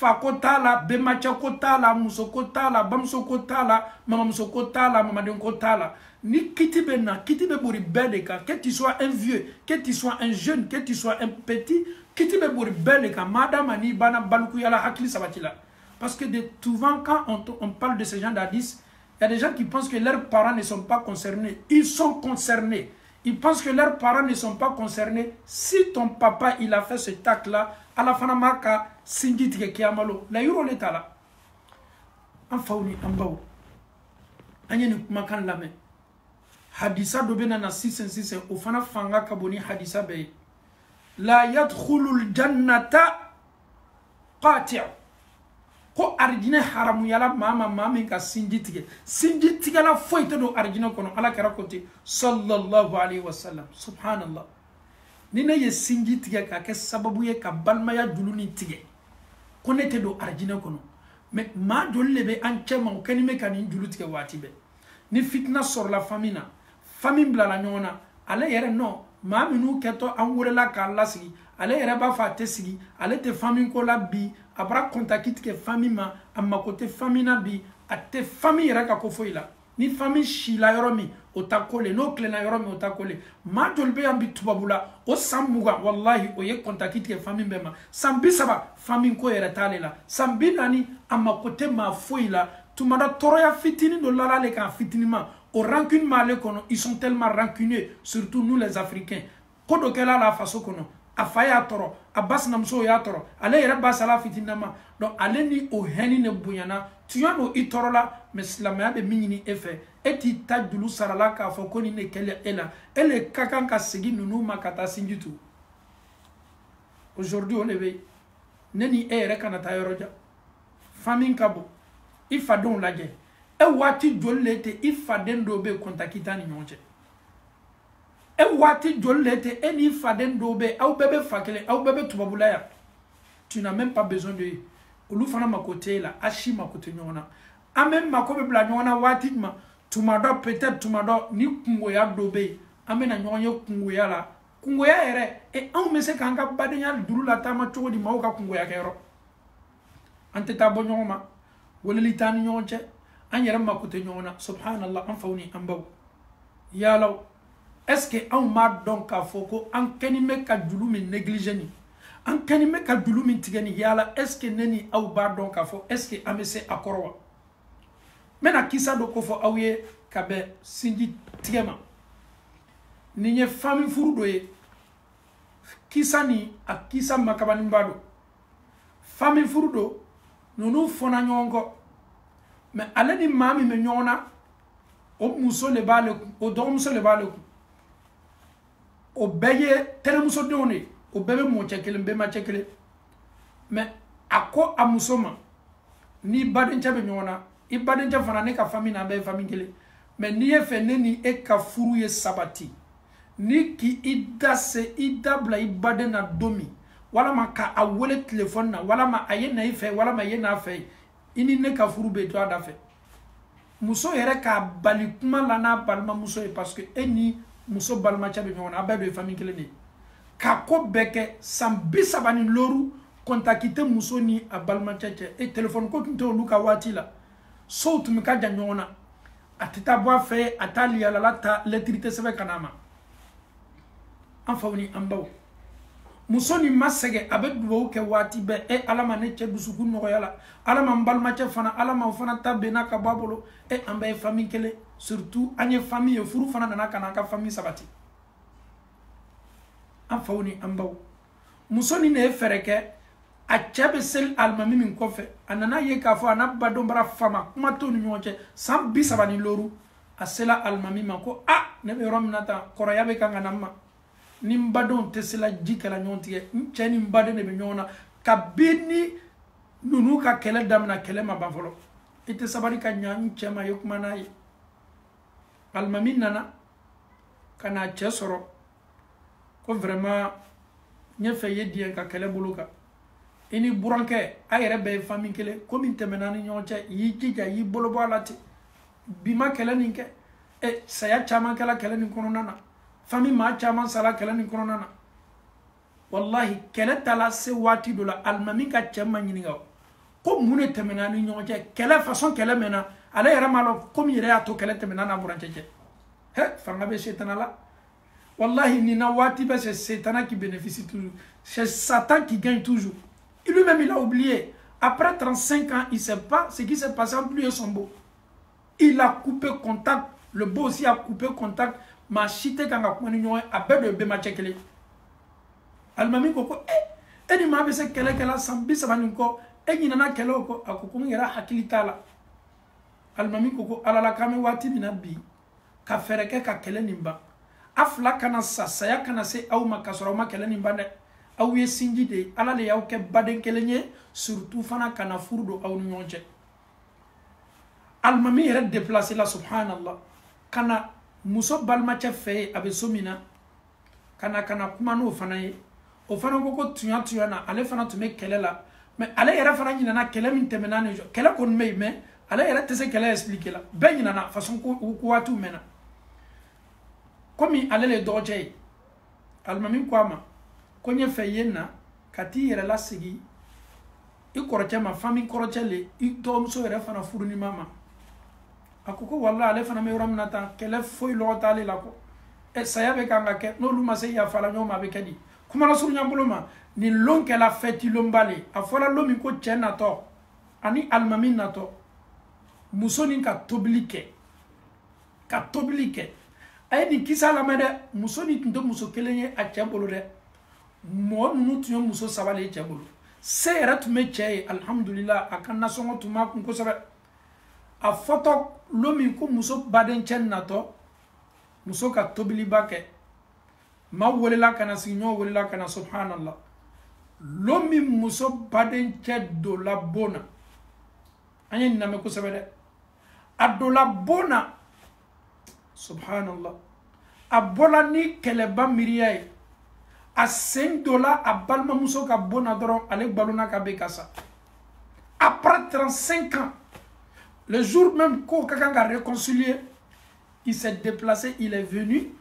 fa ko t'a la bɛnbakɛ ko t'a la muso ko t'a la bamuso ko t'a la mamamuso ko t'a la mamaden ko t'a la ni kiti bɛ na kiti bɛ bori bɛɛ de kan que tu sois un vieux que tu sois un jeune que tu sois un petit kiti bɛ bori bɛɛ de kan madama n'i banna balikuyala hakili sabati la parce que souvent quand on parle de ces gens d'Addis il y a des gens qui pensent que leurs parents ne sont pas concernés ils sont concernés ils pensent que leurs parents ne sont pas concernés si ton papa il a fait ce acte là ala fana ma ka sinji tigɛ kiyamalo la yɔrɔ le t'a la an faw ni an baw an ye nin kumakan lamɛn hadisa dɔ bɛ na sisan o fana fanga ka bon ni hadisa bɛɛ ye la yadkhulul jannata qati' ko arijinɛ haramuyala maa min ka sinji tigɛla foyi tɛ don arijinɛ kɔnɔ ala kɛra ko ten sallallahu alaihi wasallam subhanallah ni ne ye sinji tigɛ ka kɛ sababu ye ka balimaya julu ni tigɛ ko ne tɛ don arijinɛ kɔnɔ mais maa joli le bɛ an cɛ ma o kɛni bɛ ka nin julu tigɛ waati bɛɛ ni fitina sɔrɔla famille na famille bila la ɲɔgɔn na ale yɛrɛ non maa minnu kɛtɔ an welela k'a lasigi ale yɛrɛ b'a fɔ a tɛ sigi ale tɛ famille ko la bi a bara contact tigɛ famille ma a mako tɛ famille na bi a tɛ famille yɛrɛ ka ko foyi la ni famille sila yɔrɔ min o ta ko le n'o tilenna yɔrɔ min o ta ko le maa joli bɛ yan bi tubabu la o san 20 wallahi o ye contact tigɛ famille bɛɛ ma san 30 famille ko yɛrɛ t'ale la san 40 a mako tɛ maa foyi la tuma dɔ tɔɔrɔya fitinin dɔ lala ale kan fitinima au rancune m'ale kono ils sont tellement rancuniers surtout nous les africains ko dɔ kɛla la faso kono a fa y'a tɔrɔ a ba sinamuso y'a tɔrɔ ale yɛrɛ ba sala fitinama donc ale ni o hɛni ne bonyana tuya no i tɔrɔ la mais silamɛya bɛ min ɲini e fɛ e t'i ta julu sarala k'a fɔ ko ni ne kɛlɛ e la e le ka kan ka segin ninnu ma ka taa sinji tu aujourd'hui o de bɛ ne ni e yɛrɛ kana taa yɔrɔ jan famille ka bon i fadenw lajɛ e waati joli le tɛ i faden dɔw bɛ contact t'a ni ɲɔgɔn cɛ e waati joli le tɛ e ni faden dɔw bɛ aw bɛɛ bɛ fa kelen aw bɛɛ bɛ tubabula yan tu n'as même pas besoin de olu fana mako tɛ e la a si mako tɛ ɲɔgɔn na an bɛ mako bɛ bila ɲɔgɔn na waati jumɛn tuma dɔ peut-être tuma dɔ ni kungoya dɔ bɛ yen an bɛ na ɲɔgɔn ye kungoya la kungoya yɛrɛ anw bɛ se k'an ka badenya juru lataama cogo di maaw ka kungoya kɛ yɔrɔ an tɛ taa bɔ ɲɔgɔn ma weleli t'an ni ɲɔgɔn cɛ an yɛrɛ mako tɛ ɲɔgɔn na subhanallah an faw ni an baw yalaw est-ce que anw m'a dɔn k'a fɔ ko an kɛni bɛ ka julu min négliger nin an kɛni bɛ ka julu min tigɛ nin yala est-ce que ne ni aw b'a dɔn k'a fɔ est-ce que an bɛ se a kɔrɔ wa n bɛna kisa dɔ kofɔ aw ye ka bɛn sinji tigɛ ma nin ye famille furu dɔ ye kisa ni a kisa makabaninba don famille furu don ninnu fɔnna ɲɔgɔn kɔ mais ale ni maa min bɛ ɲɔgɔn na o muso le b'ale kun o dɔgɔmuso le b'ale kun o bɛɛ ye tɛnɛmusodenw de ye o bɛɛ bɛ mɔcɛ kelen bɛnbacɛ kelen mais a ko a muso ma ni badencɛ bɛ ɲɔgɔn na i badencɛ fana ne ka famille na an bɛɛ ye famille kelen mais n'i ye fɛ ne ni e ka furu ye sabati ni k'i da se i da bila i baden na don min walama ka a wele téléphone na walama a ye na i fɛ walama a ye na a fɛ i ni ne ka furu bɛ to a da fɛ muso yɛrɛ k'a bali kuma la n'a balimamuso ye parce que e ni muso balimacɛ bɛ ɲɔgɔn na a bɛɛ de ye famille kelen de ye k'a ko bɛɛ kɛ san 30 ni lɔɔru contact tɛ muso ni a balimacɛ cɛ e téléphone ko tun tɛ olu ka waati la sow tun bɛ ka jan ɲɔgɔn na a tɛ taa bɔ a fɛ a t'a liyalala ta lettre tɛ sɛbɛn ka n'a ma an faw ni an baw muso ni ma sɛgɛn a bɛ dugawu kɛ waati bɛɛ e ala ma ne cɛ dusukun nɔgɔya la ala ma n balimacɛ fana ala ma o fana ta bɛnna ka bɔ a bolo e an bɛɛ ye famille kelen surtout an ye famille ye furu fana nana ka na an ka famille sabati an faw ni an baw muso ni ne ye fɛɛrɛ kɛ a cɛ bɛ seli alimami min kɔfɛ a nana ye k'a fɔ a n'a badenw bara fama kuma t'o ni ɲɔgɔn cɛ san 30 ni lɔɔru a sela alimami ma ko ne bɛ yɔrɔ min na tan kɔrɔya bɛ kan ka na n ma ni n badenw tɛ se la ji kɛla ɲɔgɔn tigɛ n cɛ ni n baden de bɛ ɲɔgɔn na kabini ninnu ka kɛlɛ daminɛ kɛlɛ ma ban fɔlɔ i tɛ sabali ka ɲa n cɛ ma i ye kuma n'a ye alimami nana ka n'a cɛ sɔrɔ ko vraiment n ye fɛ i ye diɲɛ ka kɛlɛ bolo kan i ni burankɛ a yɛrɛ bɛɛ ye famille kelen ko min tɛmɛna ni ɲɔgɔn cɛ i y'i jija i y'i bolo bɔ a la ten bi ma kɛlɛ nin kɛ saya caman kɛla kɛlɛ nin kɔnɔna na famille maa caman sala kɛlɛ nin kɔnɔna na wallahi kɛlɛ taala se waati dɔ la alimami ka cɛ ma ɲininka ko mun de tɛmɛna ni ɲɔgɔn cɛ kɛlɛ façon kɛlɛ mɛnna ale yɛrɛ m'a dɔn komi yɛrɛ y'a to kɛlɛ tɛmɛna n'a burancɛ cɛ fanga bɛ setana la wallahi nin na waati bɛɛ c'est Satan qui bénéficie toujours c'est Satan qui gagne toujours lui-même il a oublié après 35 ans il sait pas ce qui s'est passé entre lui et son beau il a coupé contact le beau aussi a coupé contact ma si tɛ kan ka kuma ni ɲɔgɔn ye a bɛɛ de ye bɛnbacɛ kelen alimami ko ko e ni maa bɛ se kɛlɛ kɛla san 30 nin kɔ e ɲinana kɛlɛ o kɔ a ko n yɛrɛ hakili t'a la alimami ko ko ala la k'an bɛ waati min na bi ka fɛɛrɛ kɛ ka kɛlɛ nin ban a fila kana sa saya kana se aw ma ka sɔrɔ aw ma kɛlɛ nin ban dɛ aw ye sinji de ye ala de y'aw kɛ baden kelen ye surtout fana kana furu don aw ni ɲɔgɔn cɛ alimami yɛrɛ déplacé la subhanallah kana muso balimacɛ fɛ ye a bɛ so min na kana kuma n'o fana ye o fana ko tunya na ale fana tun bɛ kɛlɛ la mais ale yɛrɛ fana ɲinana kɛlɛ min tɛmɛna ni kɛlɛ kɔni bɛ yen mais ale yɛrɛ tɛ se kɛlɛ expliquer la bɛɛ ɲinana façon ko waatiw mɛnna komi ale le dɔgɔcɛ alimami ko a ma ko ɲɛ fɛ yen na ka t'i yɛrɛ lasigi i kɔrɔcɛ ma fami kɔrɔcɛ le i dɔgɔmuso yɛrɛ fana furuni ma a ko walla ale fana bɛ yɔrɔ min na tan kɛlɛ foyi lɔgɔ t'ale la ko saya bɛ kan ka kɛ n'olu ma se yafala ɲɔgɔn ma a bɛ kɛ di kuma la surunya bolo ma nin lon kɛla fɛti lonba le a fɔra lon min ko cɛ natɔ ani alimami natɔ muso ni ka tobili kɛ a ye nin kisa lamɛn dɛ muso ni tun tɛ muso kelen ye a cɛ bolo dɛ mɔgɔ ninnu tun ye muso saba le ye cɛ bolo se yɛrɛ tun bɛ cɛ ye alhamdulillah a ka nasɔngɔ tun b'a kun kosɛbɛ a fɔtɔ lon min ko muso baden cɛ natɔ muso ka tobiliba kɛ ma welela ka na sigiɲɔgɔn welela ka na subhanallah lon min muso baden cɛ dola bon na an ye nin lamɛn kosɛbɛ dɛ a dola bon na subhanallah a bɔla ni kɛlɛba miiriya ye a sen dola a balimamuso ka bon na dɔrɔn ale balona ka bɛ ka sa après 35 ans le jour même ko ka kan ka réconcilier il s'est déplacé il est venu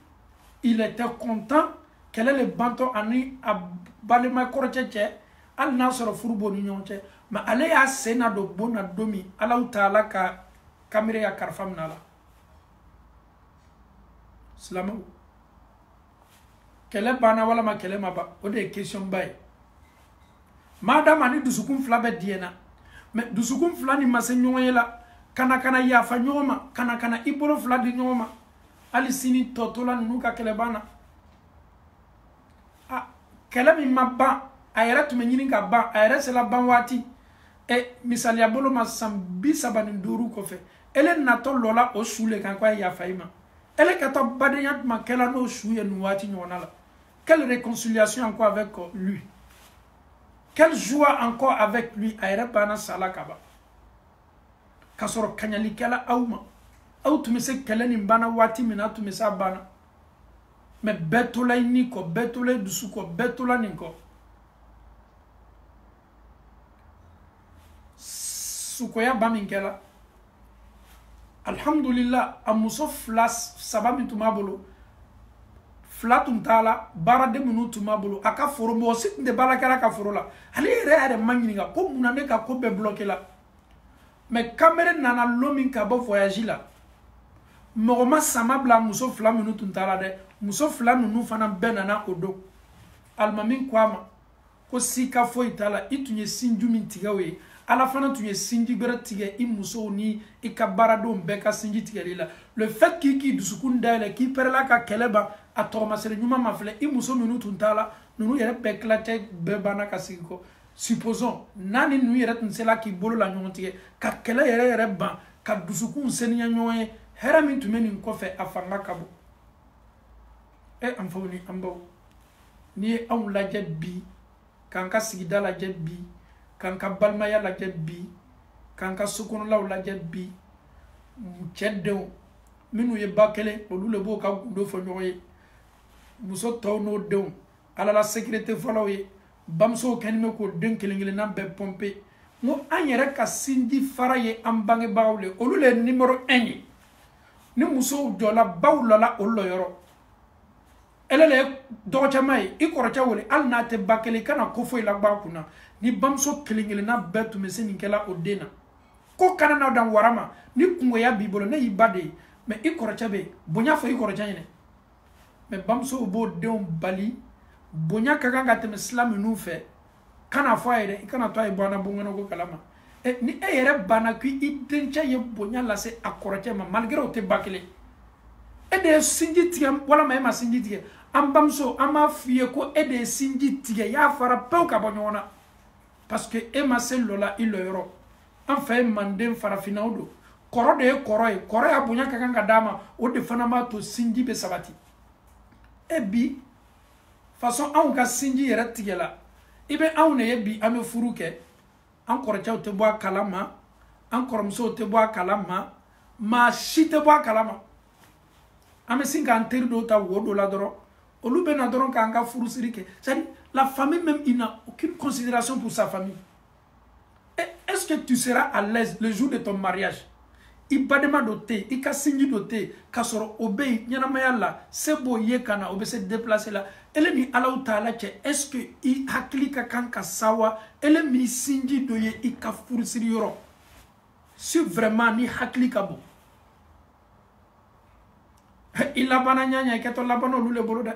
il était content kɛlɛ le bantɔ ani a balima kɔrɔcɛ cɛ hali n'a sɔrɔ furu b'o ni ɲɔgɔn cɛ mais ale y'a sen na don bon na don min Alahu Taala ka kamere ya kalifa minɛ a la silamɛw kɛlɛ banna walama kɛlɛ ma ban o de ye question ba ye madama ni dusukun fila bɛ diɲɛ na mais dusukun fila ni ma se ɲɔgɔn ye la kana yafa ɲɔgɔn ma kana i bolo fila di ɲɔgɔn ma hali sini tɔtola ninnu ka kɛlɛ banna kɛlɛ min ma ban a yɛrɛ tun bɛ ɲini ka ban a yɛrɛ sela ban waati misaliya bolo ma san 35 kɔfɛ ele natɔ lɔla o su le kan ko a ye yafa i ma ele ka taa badenya tuma kɛla n'o su ye nin waati ɲɔgɔnna la quelle réconciliation encore avec lui quelle joie encore avec lui a yɛrɛ banna sala ka ban ka sɔrɔ kaɲalikɛla aw ma aw tun bɛ se kɛlɛ nin banna waati min na tun bɛ se a banna mais bɛɛ tola i ni kɔ bɛɛ tola i dusu kɔ bɛɛ tola nin kɔ sukoya ba min kɛla alhamdulillah a muso fila saba min tun b'a bolo fila tun t'a la baaraden minnu tun b'a bolo a ka foro mɔgɔ si tun tɛ baarakɛla ka foro la ale yɛrɛ ma ɲininka ko munna ne ka ko bɛɛ bloqué la mais kamere nana lon min ka bɔ voyage la mɔgɔ ma sama bila muso fila minnu tun t'a la dɛ muso fila ninnu fana bɛɛ nana o don alimami ko a ma ko sika foyi t'a la i tun ye sinju min tigɛ o ye ala fana tun ye sinji bɛrɛ tigɛ i musow ni i ka baaradenw bɛɛ ka sinji tigɛli la le fait k'i dusukun dayɛlɛ k'i pɛrɛla ka kɛlɛ ban a tɔgɔmasɛbɛ ɲuman ma filɛ i muso minnu tun t'a la ninnu yɛrɛ bɛɛ tilacɛ bɛɛ banna ka sigi kɔ supposons n'a ni ninnu yɛrɛ tun sela k'i bolo la ɲɔgɔn tigɛ ka kɛlɛ yɛrɛ ban ka dusukun seniya ɲɔgɔn ye hɛrɛ min tun bɛ nin kɔfɛ a fanga ka bon an faw ni an baw n'i ye anw lajɛ bi k'an ka sigida lajɛ bi k'an ka balimaya lajɛ bi k'an ka sokɔnɔlaw lajɛ bi cɛ denw minnu ye ba kelen olu le b'o ka gundo fɔ ɲɔgɔn ye muso tɔw n'o denw ala la sécurité fɔlɔw ye bamusow kɛlen bɛ k'o den kelen-kelenna bɛɛ pɔmpe n ko an yɛrɛ ka sinji fara ye an bangebagaw le olu le ye numéro 1 ye ni musow jɔla baw lɔla olu la yɔrɔ ele le dɔgɔcɛma ye i kɔrɔcɛ wele hali n'a tɛ ba kelen kana ko foyi la gbaa kunna ni bamuso kelen-kelenna bɛɛ tun bɛ se nin kɛla o den na ko kana na dan wara ma ni kungoya b'i bolo ne y'i ba de ye mais i kɔrɔcɛ bɛ yen bonya fɔ i kɔrɔcɛ ɲinɛ mais bamusow b'o denw bali bonya ka kan ka tɛmɛ sila minnu fɛ kana fɔ a ye dɛ i kana to a ye bɔ an na bongɔnɔ ko kalama ni e yɛrɛ banna ko i dencɛ ye bonya lase a kɔrɔcɛ ma malgré o tɛ ba kelen e de ye sinji tigɛ walama e ma sinji tigɛ an bamuso an b'a f'i ye ko e de ye sinji tigɛ i y'a fara pewu ka bɔ ɲɔgɔn na parce que e ma se lɔ la i lɔ yɔrɔ an fɛ ye manden farafinnaw don kɔrɔ de ye kɔrɔ ye kɔrɔ y'a bonya ka kan ka d'a ma o de fana b'a to sinji bɛ sabati e bi façon anw ka sinji yɛrɛ tigɛ la i bɛ anw de ye bi an bɛ furu kɛ an kɔrɔcɛw tɛ bɔ a kalama an kɔrɔmusow tɛ bɔ a kalama maa si tɛ bɔ a kalama an bɛ sin k'an teri dɔw ta wo dɔ la dɔrɔn olu bɛ na dɔrɔn k'an ka furusiri kɛ c'est-à-dire la famille même il n'a aucune considération pour sa famille. Et est-ce que tu seras à l'aise le jour de ton mariage? i badema do te i ka sinji do te ka sɔrɔ o be yen ɲɛnamaya la se b'o ye ka na o bɛ se déplacer la ele ni Alahu Taala cɛ est-ce que i hakili ka kan ka sawa ele mi sinji do ye i ka furusiri yɔrɔ si vraiment ni hakili ka bon i labana ɲaɲa i kɛtɔ labana olu le bolo dɛ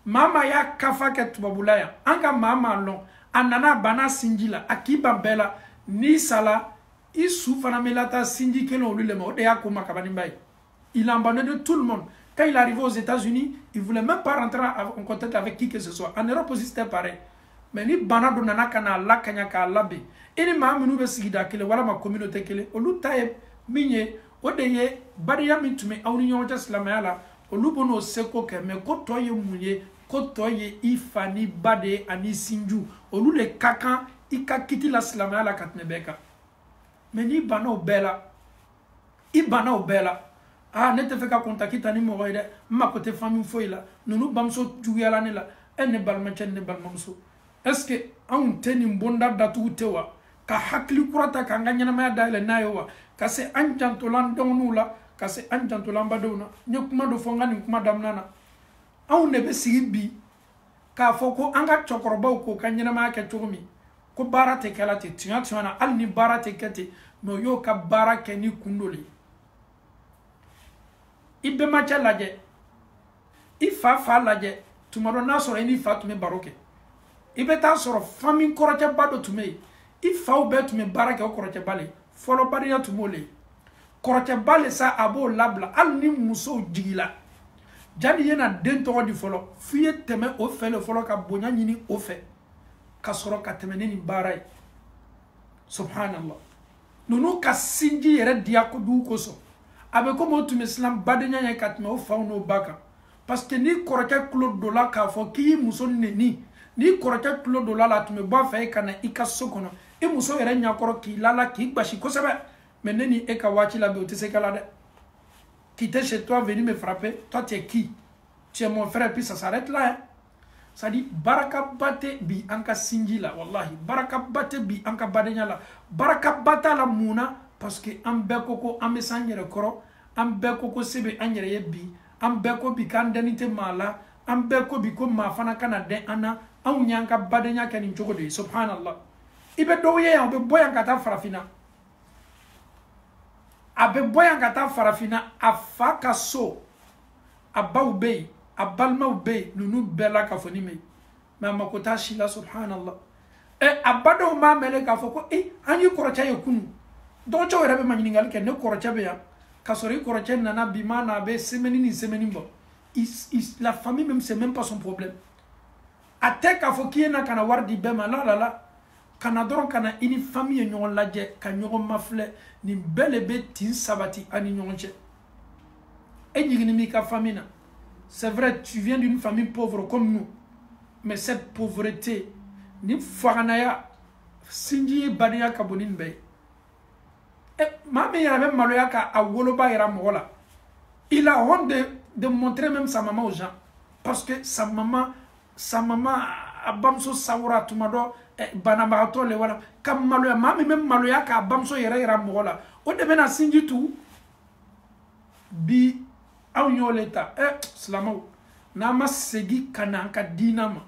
mama y'a kafa kɛ tubabula yan an ka mama lɔn a nana bana sinji la a k'i ban bɛɛ la ni sala i su fana bɛ lata sinji kelen olu le ma o de y'a ko ma kabaninba ye il a abandonné de tout le monde quand il est arrivé aux États-Unis il voulait même pas rentrer en contact avec qui que ce soit en Europe aussi c'était pareil mais ni bana do nana ka na lakanya ka labɛn i ni maa minnu bɛ sigida kelen walama communauté kelen olu ta ye min ye o de ye badenya min tun bɛ aw ni ɲɔgɔn cɛ silamɛya la olu bɛ n'o seko kɛ mais ko tɔ ye mun ye ko tɔ ye i fa ni ba de ye ani sinju olu le ka kan i ka kiti la silamɛya la ka tɛmɛ bɛɛ kan mais ni bana o bɛɛ la i bana o bɛɛ la ne tɛ fɛ ka contacter ta ni mɔgɔ ye dɛ n mako tɛ famille foyi la ninnu bamuso juguyala ne la ne balimacɛ ni ne balimamuso est-ce que anw tɛ nin bonda datugu tɛ wa ka hakili kura ta k'an ka ɲɛnamaya dayɛlɛ n'a ye wa ka se an jantolan dɔgɔninw la ka se an jantolan badenw na n ye kuma dɔ fɔ n ka nin kuma daminɛ na anw de bɛ sigi bi k'a fɔ ko an ka cɛkɔrɔbaw k'o ka ɲɛnamaya kɛ cogo min ko baara tɛ kɛla ten tiɲɛ na hali ni baara tɛ kɛ ten mais o y'o ka baara kɛ ni kun dɔ le ye i bɛnbakɛ lajɛ i fa lajɛ tuma dɔ n'a sɔrɔ i ni fa tun bɛ baro kɛ i bɛ taa sɔrɔ famille kɔrɔcɛba dɔ tun bɛ yen i faw bɛɛ tun bɛ baara kɛ o kɔrɔcɛba le fɔlɔ badenya tun b'o le ye kɔrɔcɛba le sa a b'o labila hali ni musow jigila jani ye na den tɔgɔ di fɔlɔ f'i ye tɛmɛ o fɛ le fɔlɔ ka bonya ɲini o fɛ ka sɔrɔ ka tɛmɛ ni nin baara ye subhanallah ninnu ka sinji yɛrɛ diya kojugu kosɔn a bɛ komi o tun bɛ siran badenya ye ka tɛmɛ o faw n'o ba kan parce que ni kɔrɔkɛ tulo donna k'a fɔ k'i y'i muso neni ni kɔrɔkɛ tulo donna la a tun bɛ bɔ a fɛ e ka na i ka so kɔnɔ i muso yɛrɛ ɲɛkɔrɔ k'i lala k'i gasi kosɛbɛ mais ne ni e ka waati la bi o tɛ se k'a la dɛ quitter chez toi venir me frapper toi tu es qui tu es mon frère puis ça s'arrête là hein. Ça dit baraka bate bi an ka sinji la wallahi baraka bate bi an ka badenya la baraka bata la muna parce que an bɛɛ ko ko an bɛ s'an yɛrɛ kɔrɔ an bɛɛ ko ko se bɛ an yɛrɛ ye bi an bɛɛ ko bi k'an dɛni tɛ maa la an bɛɛ ko bi ko maa fana kana dɛn an na anw y'an ka badenya kɛ nin cogo de ye subhanallah i bɛ dɔw ye yan u bɛ bɔ yan ka taa farafinna a bɛ bɔ yan ka taa farafinna a fa ka so a baw bɛ yen a balimaw bɛ yen ninnu bɛɛ la ka fɔ ni mɛ mais a mako t'a si la subhanallah a badenw b'a mɛn k'a fɔ ko an y'i kɔrɔcɛ ye kunun dɔgɔcɛw yɛrɛ bɛ ma ɲininkali kɛ ne kɔrɔcɛ bɛ yan ka sɔrɔ i kɔrɔcɛ nana bi ma na a bɛ semaine ni semaine bɔ la famille même c'est même pas son problème a tɛ k'a fɔ k'i ye na ka na wari di bɛɛ ma la ka na dɔrɔn ka na i ni famille ye ɲɔgɔn lajɛ ka ɲɔgɔn mafilɛ nin bɛɛ le bɛ tin sabati an ni ɲɔgɔn cɛ e ɲiginni b'i ka famille na c'est vrai tu viens d'une famille pauvre comme nous mais cette pauvreté ni faganaya sinji ye badenya ka bon ni nin bɛɛ ye maa min yɛrɛ bɛ maloya ka a woloba yɛrɛ mɔgɔ la il a honte de montrer même sa maman aux gens parce que sa maman a bamuso sawura tuma dɔ banabagatɔ le wala ka maloya maa min bɛ maloya k'a bamuso yɛrɛ yira mɔgɔ la o de bɛna sinji tu bi aw y'o le ta silamɛw n'an ma segin ka na an ka diina ma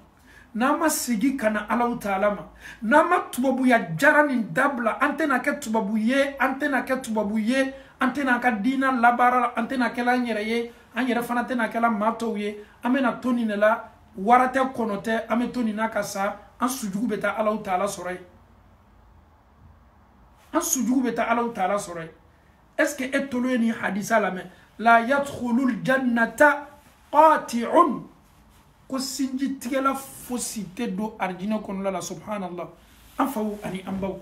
n'an ma segin ka na Alahu Taala ma n'an ma tubabuya jara nin dabila an tɛna kɛ tubabu ye an tɛna kɛ tubabu ye an tɛna an ka diina labaara la an tɛna kɛla an yɛrɛ ye an yɛrɛ fana tɛna kɛla maa tɔw ye an bɛna to nin de la wara tɛ kɔnɔ tɛ an bɛ to nin na ka sa an sujugu bɛ taa Alahu Taala sɔrɔ yen an sujugu bɛ taa Alahu Taala sɔrɔ yen est-ce que e tolo ye nin hadisa lamɛn la yadkhulul jannata qati'un ko sinji tigɛla fosi tɛ don arijinɛ kɔnɔna la subhanallah an faw ani an baw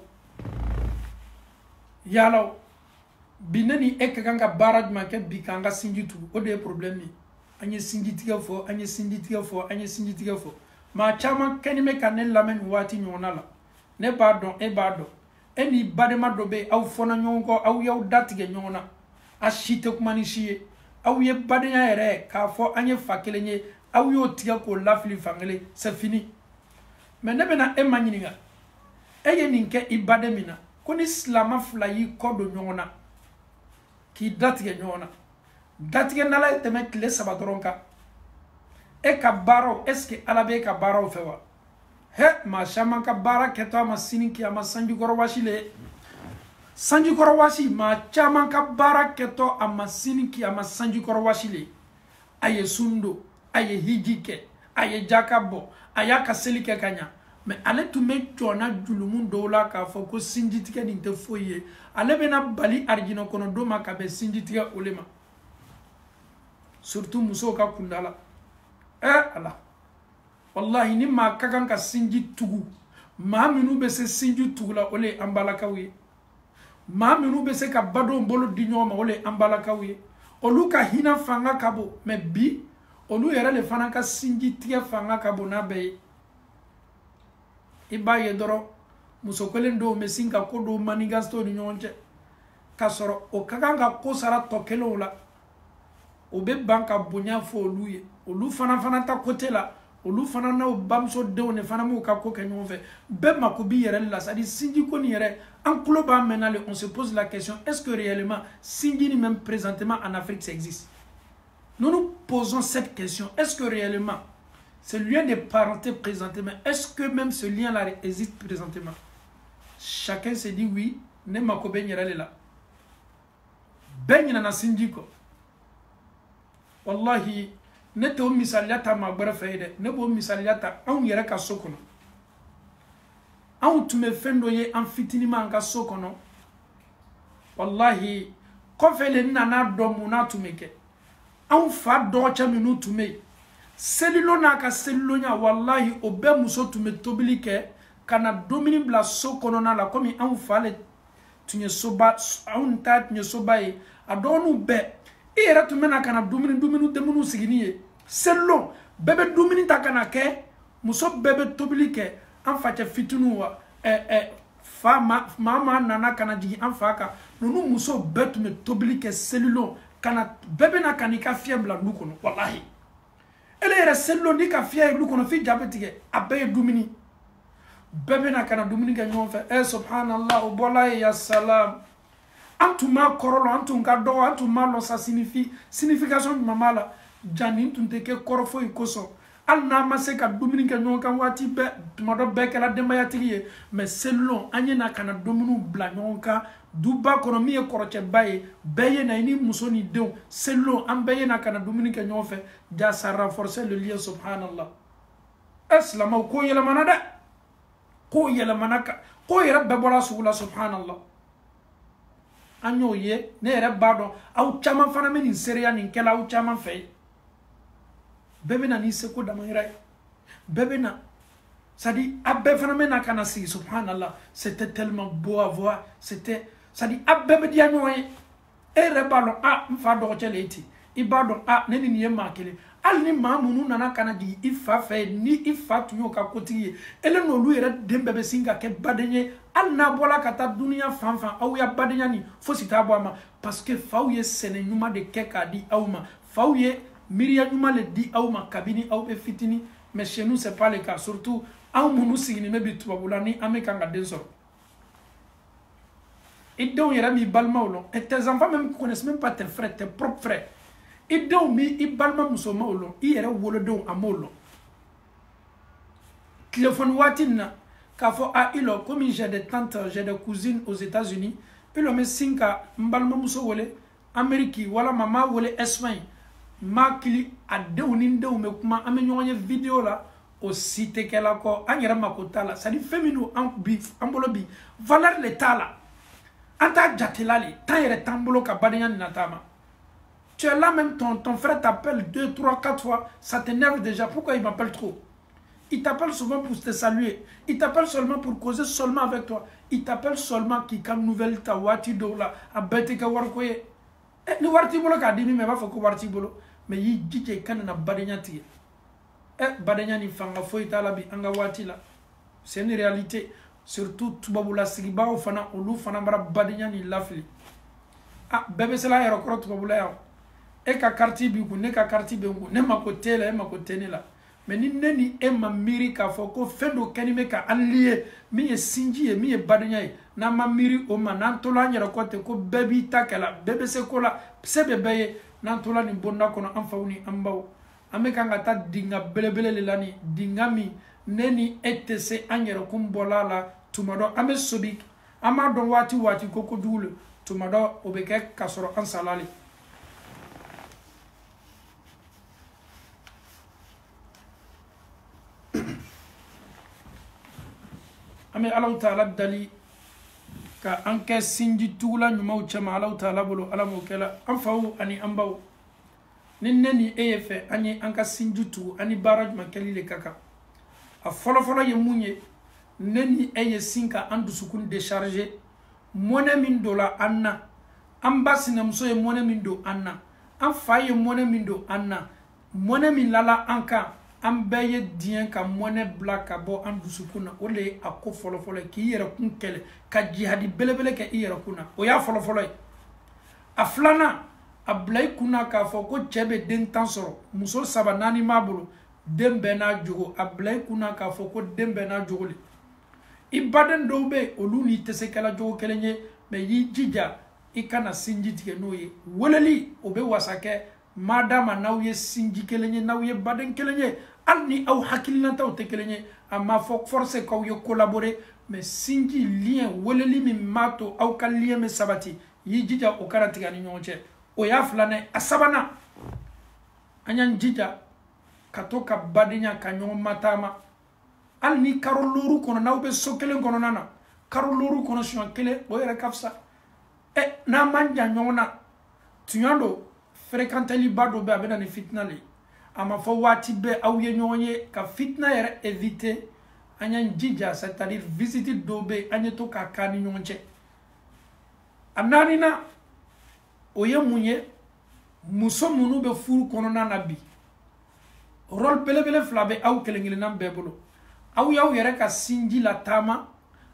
yalaw bi ne ni e ka kan ka baara jumɛn kɛ bi k'an ka sinji tugu o de ye problème ye an ye sinji tigɛ fɔ an ye sinji tigɛ fɔ an ye sinji tigɛ fɔ maa caman kɛni bɛ ka ne lamɛn nin waati ɲɔgɔnna la ne b'a dɔn e b'a dɔn e ni badema dɔ bɛ yen aw fɔna ɲɔgɔn kɔ aw y'aw datigɛ ɲɔgɔn na a si tɛ kuma ni si ye aw ye badenya yɛrɛ k'a fɔ an ye fa kelen ye aw y'o tigɛ k'o lafili fan kelen c'est fini mais ne bɛna e ma ɲininka e ye nin kɛ i baden min na ko ni silama fila y'i kɔ don ɲɔgɔn na k'i datigɛ ɲɔgɔn na datigɛ nala ye tɛmɛ tile 3 dɔrɔn kan e ka baaraw est-ce que ala bɛ e ka baaraw fɛ wa he maa caman ka baara kɛtɔ a ma sini kɛ a ma sanjikɔrɔ wasi le sanjikɔrɔ wasi maa caman ka baara kɛtɔ a ma sini kɛ a ma sanjikɔrɔ wasi le a ye sun don a ye hiji kɛ a ye jaka bɔ a y'a ka seli kɛ ka ɲa mais ale tun bɛ jɔna julumu dɔw la k'a fɔ ko sinjitigɛ nin tɛ foyi ye ale bɛna bali arijinɛ kɔnɔ don ma ka bɛn sinjitigɛ o le ma surtout musow ka kunda la ala wallahi ni maa ka kan ka sinji tugu maa minnu bɛ se sinji tugu la o le ye an balakaw ye maa minnu bɛ se ka badenw bolo di ɲɔgɔn ma o le ye an balakaw ye olu ka hinɛ fanga ka bon mais bi olu yɛrɛ le fana ka sinji tigɛ fanga ka bon n'a bɛɛ ye i b'a ye dɔrɔn muso kelen dɔw bɛ sin ka ko dɔw manigasto ni ɲɔgɔn cɛ k'a sɔrɔ o ka kan ka ko sara tɔ kelenw la o bɛ ban ka bonya fɔ olu ye olu fana ta côté la olu fana n'o bamuso denw de fana m'u ka ko kɛ ɲɔgɔn fɛ bɛɛ mako b'i yɛrɛ la c'est à dire sinji ko nin yɛrɛ an tulo b'a mɛn na le on se pose la question est-ce que réellement sinji ni même présentement en Afrique ça existe nous nous posons cette question est-ce que réellement ce lien de parenté présentement est-ce que même ce lien là existe présentement chacun se dit oui ne mako bɛ n yɛrɛ le la bɛɛ ɲinɛna sinji kɔ wallahi ne t'o misaliya ta maa gbɛrɛ fɛ ye dɛ ne b'o misaliya ta anw yɛrɛ ka so kɔnɔ anw tun bɛ fɛn dɔ ye an fitinima an ka so kɔnɔ wallahi kɔfɛ le nana dɔn mun n'a tun bɛ kɛ anw fa dɔgɔcɛ minnu tun bɛ yen selilo n'a ka seliloɲa wallahi o bɛɛ muso tun bɛ tobili kɛ ka na dumuni bila so kɔnɔna la komi anw fa le tun ye soba anw ta tun ye soba ye a dɔgɔninw bɛɛ i yɛrɛ tun bɛna ka na dumuni sigini ye selilo bɛɛ bɛ dumuni ta ka na kɛ muso bɛɛ bɛ tobili kɛ an facɛ fitininw wa fa maa nana ka na jigin an fa kan ninnu muso bɛɛ tun bɛ tobili kɛ selilo ka na bɛɛ bɛna ka n'i ka fiɲɛ bila du kɔnɔ walahi ele yɛrɛ selilo n'i ka fiɲɛ ye du kɔnɔ f'i ja bɛ tigɛ a bɛɛ ye dumuni bɛɛ bɛna ka na dumuni kɛ ɲɔgɔn fɛ subhanallah o bɔla ye ya salam an tun m'a kɔrɔ lɔn an tun ka dɔgɔ an tun m'a lɔn sa signification jumɛn b'a la jani tun tɛ kɛ kɔrɔ foyi kosɔn hali n'a ma se ka dumuni kɛ ɲɔgɔn kan waati bɛɛ tuma dɔ bɛɛ kɛra denbayatigi ye mais selilon an ye na ka na dumuniw bila ɲɔgɔn kan duba kɔnɔ min ye kɔrɔcɛba ye bɛɛ ye na i ni muso ni denw selilon an bɛɛ ye na ka na dumuni kɛ ɲɔgɔn fɛ ja ça renforcer le lien subhanallah silamɛw ko yɛlɛmana dɛ ko yɛlɛmana ka ko yɛrɛ bɛɛ bɔra sugu la subhanallah an y'o ye ne yɛrɛ b'a dɔn aw caman fana bɛ nin seereya nin kɛla aw caman fɛ yen bɛɛ bɛ na n'i seko damayira ye bɛɛ bɛ na c'est à dire a bɛɛ fana bɛ na ka na sigi subhanallah c'était tellement beau à voir c'était c'est à dire a bɛɛ bɛ diya ɲɔgɔn ye e yɛrɛ b'a dɔn n fa dɔgɔcɛ le ye ten i b'a dɔn ne ni nin ye maa kelen hali ni maa minnu nana ka na jigin i fa fɛ ni i fa tun y'o ka kotigi ye ele n'olu yɛrɛ den bɛɛ bɛ sin ka kɛ baden ye hali n'a bɔra ka taa duniya fan fan aw ya badenya nin fosi t'a bɔ a ma parce que faw ye sɛnɛ ɲuman de kɛ k'a di aw ma faw ye miiriya ɲuman le di aw ma kabini aw bɛ fitini mais chez nous c'est pas le cas surtout anw minnu sigilen bɛ bi tubabula ni an bɛ kan ka den sɔrɔ i denw yɛrɛ b'i balimaw lɔn et tes enfants même connaissent même pas tes frères tes propres frères i denw b'i balima musomanw lɔn i yɛrɛ wolodenw a m'o lɔn téléphone waati nin na k'a fɔ i lɔ comme j'ai des tantes j'ai des cousines aux États-Unis i lɔ bɛ sin ka n balimamuso wele Amérique walama m'a wele Espagne m'a kili a denw ni n denw bɛ kuma an bɛ ɲɔgɔn ye vidéo la o si tɛ kɛla kɔ an yɛrɛ mako t'a la c'est à dire fɛn min don an bolo bi valeur le t'a la an t'a jatela le temps yɛrɛ t'an bolo ka badenya nin nata ma tu es là même ton frère t'appelle 2, 3, 4 fois ça t'énerve déjà pourquoi il m'appelle trop il t'appelle souvent pour te saluer il t'appelle seulement pour causer seulement avec toi il t'appelle seulement k'i ka nouvelle ta waati dɔw la a bɛɛ tɛ kɛ wariko ye ni wari t'i bolo k'a di min ma i b'a fɔ ko wari t'i bolo mais y'i jija i kana na badenya tigɛ badenya ni fanga foyi t'a la bi an ka waati la c'est une réalité surtout tubabula sigibagaw fana olu fana bara badenya ni lafili bɛɛ bɛ se la a yɛrɛ kɔrɔ tubabula yan e ka carte b'i kun ne ka carte bɛ n kun ne mako t'e la e mako tɛ ne la mais ni ne ni e ma miri k'a fɔ ko fɛn dɔ kɛni bɛ ka an lié min ye sinji ye min ye badenya ye n'an ma miiri o ma n'an tola an yɛrɛ kɔ ten ko bɛɛ b'i ta kɛ la bɛɛ bɛ se ko la se bɛ bɛɛ ye n'an tola nin bonda kɔnɔ an faw ni an baw an bɛ kan ka taa dinga belebele de la nin dinga min ne ni e tɛ se an yɛrɛ kun bɔla la tuma dɔ an bɛ sobi an b'a dɔn waati waati ko kojugu le tuma dɔ o bɛ kɛ k'a sɔrɔ an sala le an bɛ Alahu Taala dali ka an kɛ sinji tugula ɲumanw cɛma Alahu Taala bolo Ala m'o kɛ la an faw ani an baw ni ne ni e ye fɛ an ye an ka sinji tugu ani baara jumɛn kɛli le ka kan a fɔlɔfɔlɔ ye mun ye ne ni e ye sin ka an dusukun décharger mɔnɛ min don la an na an ba sinamuso ye mɔnɛ min don an na an fa ye mɔnɛ min don an na mɔnɛ min lala an kan an bɛɛ ye diɲɛ ka mɔnɛ bila ka bɔ an dusukun na o de ye a ko fɔlɔfɔlɔ ye k'i yɛrɛ kun kɛlɛ ka jihadi belebele kɛ i yɛrɛ kun na o y'a fɔlɔfɔlɔ ye a filanan a bila i kun na k'a fɔ ko cɛ bɛ den 10 sɔrɔ muso 3 4 b'a bolo den bɛɛ n'a jogo a bila i kun na k'a fɔ ko den bɛɛ n'a jogo le i baden dɔw bɛ yen olu ni tɛ se kɛla jogo kelen ye mais y'i jija i kana sinji tigɛ n'o ye weleli o bɛ wasa kɛ madama n'aw ye sinji kelen ye n'aw ye baden kelen ye hali ni aw hakilinataw tɛ kelen ye a ma fɔ force k'aw ye collaborer mais sinji lien weleli min m'a to aw ka lien bɛ sabati y'i jija o kana tigɛ ni ɲɔgɔn cɛ o y'a filanan a sabanan an y'an jija ka to ka badenya ka ɲɔgɔn mataama hali ni karo looru kɔnɔ n'aw bɛ so kelen kɔnɔna na karo looru kɔnɔ siɲɛ kelen o yɛrɛ ka fisa n'an man jan ɲɔgɔn na tiɲɛ don fréquenteli ba dɔ bɛ a bɛ na ni fitina le a ma fɔ waati bɛɛ aw ye ɲɔgɔn ye ka fitina yɛrɛ éviter an y'an jija c'est à dire visite dɔw bɛ yen an ye to k'a k'an ni ɲɔgɔn cɛ a naaninan o ye mun ye muso minnu bɛ furu kɔnɔna na bi rôle belebele 2 bɛ aw kelen-kelenna bɛɛ bolo aw y'aw yɛrɛ ka sinji la taama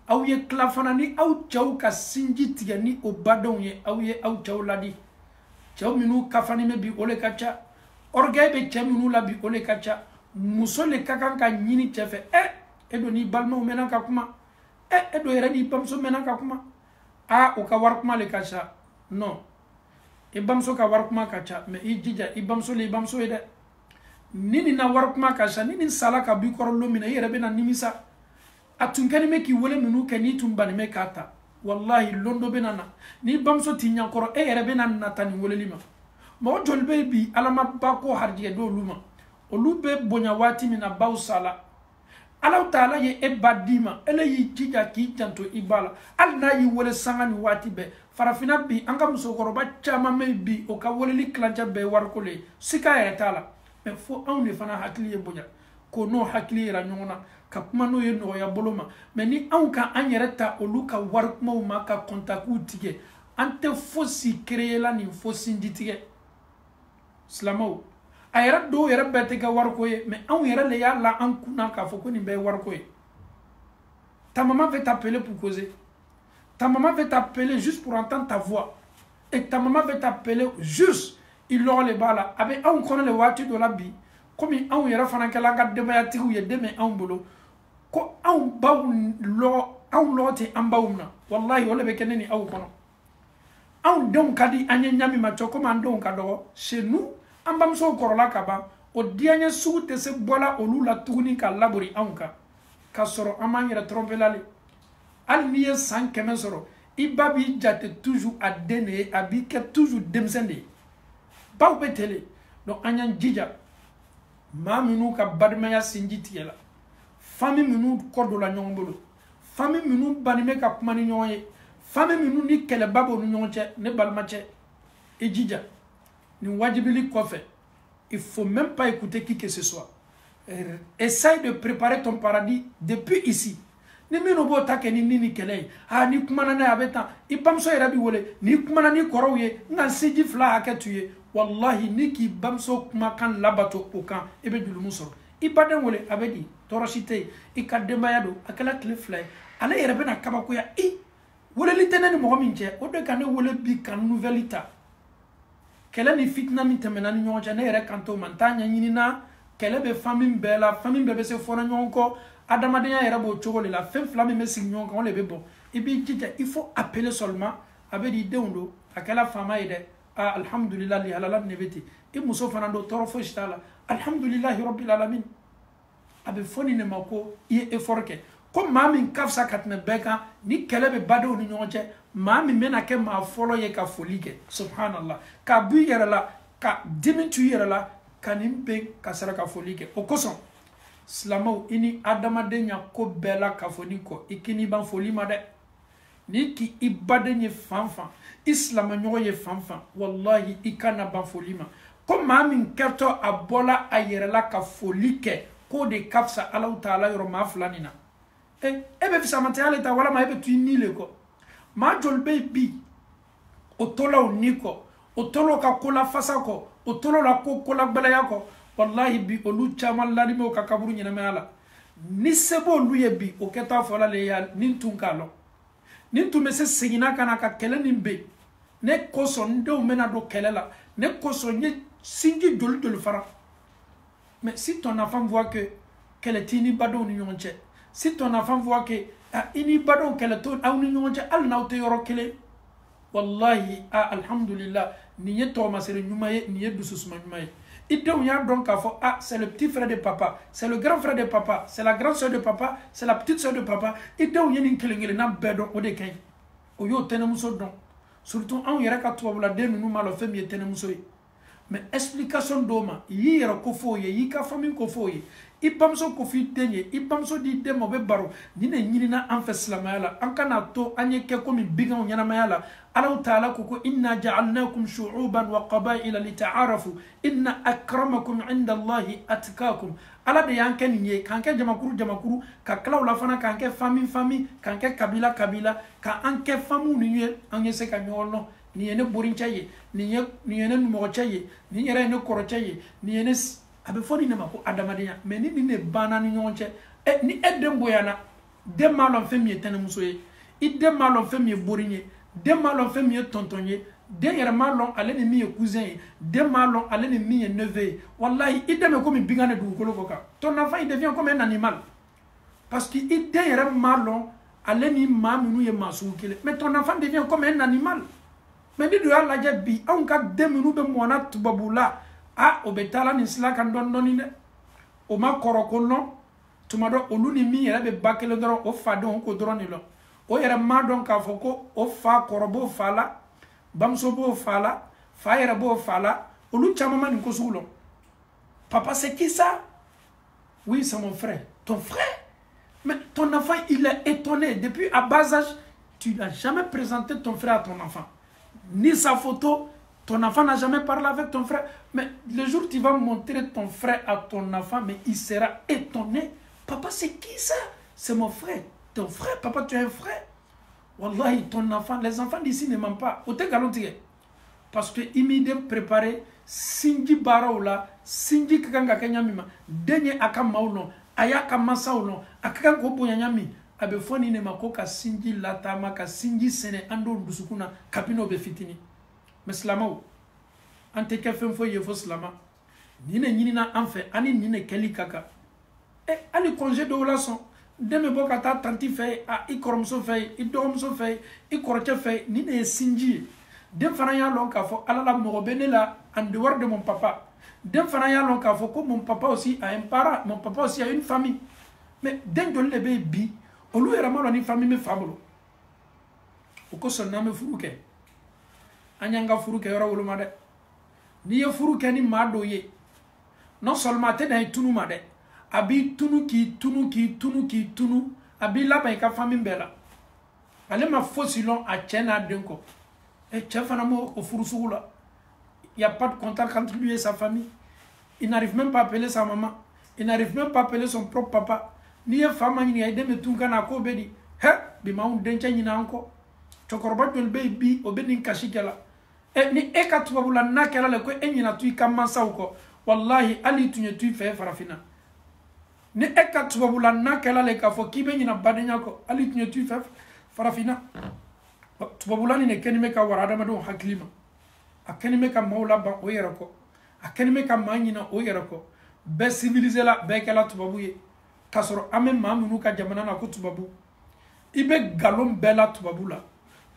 aw ye tila fana ni aw cɛw ka sinji tigɛ ni o badenw ye aw ye aw cɛw ladi cɛw minnu kafani bɛ bi o le ka ca orgueil bɛ cɛ minnu la bi o le ka ca muso le ka kan ka ɲini cɛ fɛ e don n'i balimaw mɛnna ka kuma e don yɛrɛ n'i bamuso mɛnna ka kuma o ka wari kuma le ka ca non i bamuso ka wari kuma ka ca mais i jija i bamuso le i bamuso ye dɛ ni nin na wari kuma ka ca ni nin sala ka b'i kɔrɔ don min na i yɛrɛ bɛ na nimisa a tun kɛlen bɛ k'i wele minnu kɛ n'i tun bannen bɛ k'a ta wallahi lon dɔ bɛ na na n'i bamuso t'i ɲɛkɔrɔ e yɛrɛ bɛ na nata nin weleli ma mɔgɔ joli bɛ bi ala ma ba ko harijɛ d'olu ma olu bɛ bonya waati min na baw sala Alahu Taala ye e ba d'i ma ele y'i jija k'i janto i ba la hali n'a y'i wele sanga ni waati bɛɛ farafina bi an ka musokɔrɔba caman bɛ bi o ka weleli kilancɛ bɛɛ ye wariko le ye sika yɛrɛ t'a la mais fo anw de fana hakili ye bonya ko n'o hakili yira ɲɔgɔn na ka kuma n'o ye nɔgɔya bolo ma mais ni anw ka an yɛrɛ ta olu ka wari kumaw ma ka kontakiw tigɛ an tɛ fosi créer la nin fo sinji tigɛ silamɛw a yɛrɛ dɔw yɛrɛ bɛɛ tɛ kɛ wariko ye mais anw yɛrɛ le y'a la an kunna k'a fɔ ko nin bɛɛ ye wariko ye ta maman veut t'appeler pour causer ta maman veut t'appeler juste pour entendre ta voix et ta maman veut t'appeler juste il lɔgɔ le b'a la a bɛ anw kɔnɔ le waati dɔ la bi komi anw yɛrɛ fana kɛla an ka denbayatigiw ye den bɛ anw bolo ko anw baw lɔgɔ tɛ an baw na wallahi o le bɛ kɛ ne ni aw kɔnɔ anw denw ka di an ye ɲami ma cɛ komi an denw ka dɔgɔ chez nous an bamusow kɔrɔla ka ban o diyaɲɛ sugu tɛ se bɔla olu la tuguni ka labori anw kan k'a sɔrɔ an b'an yɛrɛ tromper la le hali n'i ye san 100 sɔrɔ i ba b'i jate toujours a den de ye a b'i kɛ toujours denmisɛn de ye baw bɛ tele donc an y'an jija maa minnu ka balimaya sinji tigɛ la famille minnu kɔ don la ɲɔgɔn bolo famille minnu bannen bɛ ka kuma ni ɲɔgɔn ye famille minnu ni kɛlɛba b'u ni ɲɔgɔn cɛ ne balimacɛ i jija nin wajibili kɔfɛ il faut même pas écouter qui que ce soit essaye de préparer ton paradis depuis ici ni minnu b'o ta kɛ ni kɛlɛ ye ni kumana n'a ye a bɛ tan i bamuso yɛrɛ b'i wele ni kumana ni kɔrɔw ye n ka sinji 2 hakɛ t'u ye wallahi ni k'i bamuso kumakan labato o kan i bɛ julumu sɔrɔ i baden wele a bɛ di tɔɔrɔ si tɛ yen i ka denbaya don a kɛla tile 2 ye ale yɛrɛ bɛ na kabakoya weleli tɛ ne ni mɔgɔ min cɛ o de ka ne wele bi ka nouvelle ta kɛlɛ ni fitina min tɛmɛna ni ɲɔgɔn cɛ ne yɛrɛ kan t'o ma n t'a ɲɛɲini na kɛlɛ bɛ famille bɛɛ la famille bɛɛ bɛ se fɔna ɲɔgɔn kɔ adamadenya yɛrɛ b'o cogo de la fɛn fila min bɛ sigi ɲɔgɔn kan o de bɛ bɔ i b'i jija il faut appeler seulement a bɛ di denw don a kɛla faama ye dɛ alhamdulillah lihalala ne bɛ ten i muso fana don tɔɔrɔ fosi t'a la alhamdulillahi rabbil alamin a bɛ fɔ nin de ma ko i ye effort kɛ ko maa min ka fisa ka tɛmɛ bɛɛ kan ni kɛlɛ bɛ badenw ni ɲɔgɔn cɛ maa min bɛna kɛ maa fɔlɔ ye ka foli kɛ subhanallah ka bɔ i yɛrɛ la ka dimi to i yɛrɛ la ka nin bɛn ka sera ka foli kɛ o kosɔn silamɛw i ni adamadenya ko bɛɛ la ka fɔ ni kɔ i k'i ban foli ma dɛ ni k'i baden ye fan fan i silamɛɲɔgɔn ye fan fan wallahi i kana ban foli ma ko maa min kɛtɔ a bɔla a yɛrɛ la ka foli kɛ k'o de ka fisa Alahu Taala yɔrɔ maa fila nin na e bɛ fisamatanya le ta walama e bɛ to i ni le kɔ maa joli bɛ yen bi o tola o ni kɔ o tola o ka kolafasa kɔ o tola la kolagɛlɛya kɔ wallahi bi olu caman ladimɛw ka kaburu ɲɛnamaya la ni se b'olu ye bi o kɛta fɔla le ya nin tun k'a lɔn nin tun bɛ se seginna ka na ka kɛlɛ nin bɛn ne kosɔn n denw bɛna don kɛlɛ la ne kosɔn n ye sinji joli fara mais si ton enfant voit que kɛlɛ t'i ni badenw ni ɲɔgɔn cɛ si ton enfant voit que i ni badenw kɛlɛ to aw ni ɲɔgɔn cɛ hali n'aw tɛ yɔrɔ kelen wallahi alhamdulillah nin ye tɔgɔmasere ɲuman ye nin ye dususuma ɲuman ye i denw y'a dɔn k'a fɔ c'est le petit frère de papa c'est le grand frère de papa c'est la grande sœur de papa c'est la petite sœur de papa i denw ye nin kelen-kelenna bɛɛ dɔn o de ka ɲi o y'o tɛnɛmuso dɔn surtout anw yɛrɛ ka tubabuladen ninnu m'a lɔn fɛn min ye tɛnɛmuso ye mais explication dɔw ma i y'i yɛrɛ ko f'o ye i y'i ka famille ko f'o ye i bamuso ko f'i den ye i bamuso di den ma o bɛ baro nin de ɲinina an fɛ silamɛya la an kana to an ye kɛ komi biganw ɲɛnamaya la Alahu Taala ko inna ja'alnakum shu'uban wa qaba'ila lita'arafu inna akramakum 'inda Allahi atqakum ala de y'an kɛ nin ye k'an kɛ jamakuru ka tila o la fana k'an kɛ famille k'an kɛ kabila ka an kɛ famille nin ye an ye se ka ɲɔgɔn dɔn nin ye ne borincɛ ye nin ye ne numɔgɔcɛ ye nin yɛrɛ ye ne kɔrɔcɛ ye nin ye ne a bɛ fɔ nin de ma ko adamadenya mais ni nin de banna ni ɲɔgɔn cɛ ni e den bonyana den m'a lɔn fɛn min ye tɛnɛmuso ye i den m'a lɔn fɛn min ye bori ye den m'a lɔn fɛn min ye tonton ye den yɛrɛ m'a lɔn ale ni min ye cousin ye den m'a lɔn ale ni min ye neveu ye wallahi i den bɛ komi bingan de dugukolo kɔ kan ton enfant il devient comme un animal parce que i den yɛrɛ m'a lɔn ale ni maa minnu ye maa sugu kelen mais ton enfant devient comme un animal mais ni dun y'a lajɛ bi anw ka den minnu bɛ mɔna tubabu la o bɛ taala nin sila kan dɔɔni dɛ o ma kɔrɔ ko nɔ tuma dɔ olu ni min yɛrɛ bɛ ba kelen dɔrɔn o fadenw ko dɔrɔn de lɔ o yɛrɛ m'a dɔn k'a fɔ ko o fa kɔrɔ b'o fa la bamuso b'o fa la fa yɛrɛ b'o fa la olu caman ma nin ko sugu lɔ papa c'est qui ça oui c'est mon frère ton frère mais ton enfant il est étonné depuis à bas âge tu n'as jamais présenté ton frère à ton enfant ni sa photo. Ton enfant n'a jamais parlé avec ton frère. Mais le jour où tu vas montrer ton frère à ton enfant, mais il sera étonné. Papa, c'est qui ça? C'est mon frère. Ton frère, papa, tu as un frère. Wallahi, ton enfant, les enfants d'ici ne mentent pas. Parce que immédiatement préparé, Sinji Baraoula, Sinji Kakanga Kanyamima, Denye Akamaulon, Ayaka Masaulon, Akakan Kopo Yanyami, Abefoni Nemako, Ka Sinji Latama, Ka Sinji Sene, Ando Dusukuna, Kapino Befitini. Mais silamaw an tɛ kɛ fɛn foyi ye fo silama nin de ɲinina an fɛ ani nin de kɛli ka kan hali congé dɔw la sɔn den bɛ bɔ ka taa tanti fɛ yen i kɔrɔmuso fɛ yen i dɔgɔmuso fɛ yen i kɔrɔcɛ fɛ yen nin de ye sinji ye den fana y'a lɔn k'a fɔ ala la mɔgɔ bɛ ne la en dehors de mon papa den fana y'a lɔn k'a fɔ ko mon papa aussi a un parent mon papa aussi a une famille mais den joli de bɛ yen bi olu yɛrɛ ma lɔn ni famille bɛ fa bolo o kosɔn n'an bɛ furu kɛ an y'an ka furu kɛ yɔrɔ woloma dɛ n'i ye furu kɛ ni maa dɔ ye non seulement a tɛ dan i tunu ma dɛ a b'i tunu k'i tunu a b'i laban i ka famille bɛɛ la ale ma fosi lɔn a cɛ n'a den kɔ cɛ fana m'o furu sugu la il y a pas de contact entre lui et sa famille il n'arrive même pas à appeler sa maman il n'arrive même pas à appeler son propre papa n'i ye fa ma ɲininka i den bɛ tun ka na a ko bɛ di bi m'anw dencɛ ɲini an kɔ cɛkɔrɔba joli bɛ yen bi o bɛ nin kasi kɛ la ni e ka tubabula n'a kɛra le ko e ɲina to i ka mansaw kɔ wallahi hali tun ye to i fɛ farafinna ni e ka tubabula n'a kɛra le k'a fɔ k'i bɛ ɲina badenya kɔ hali tun ye to i fɛ farafinna tubabula nin de kɛlen bɛ ka wara adamadenw hakili ma a kɛlen bɛ ka maaw laban o yɛrɛ kɔ a kɛlen bɛ ka maa ɲina o yɛrɛ kɔ bɛɛ civilisé la bɛɛ kɛla tubabu ye k'a sɔrɔ an bɛ maa minnu ka jamana na ko tubabu i bɛ galon bɛɛ la tubabu la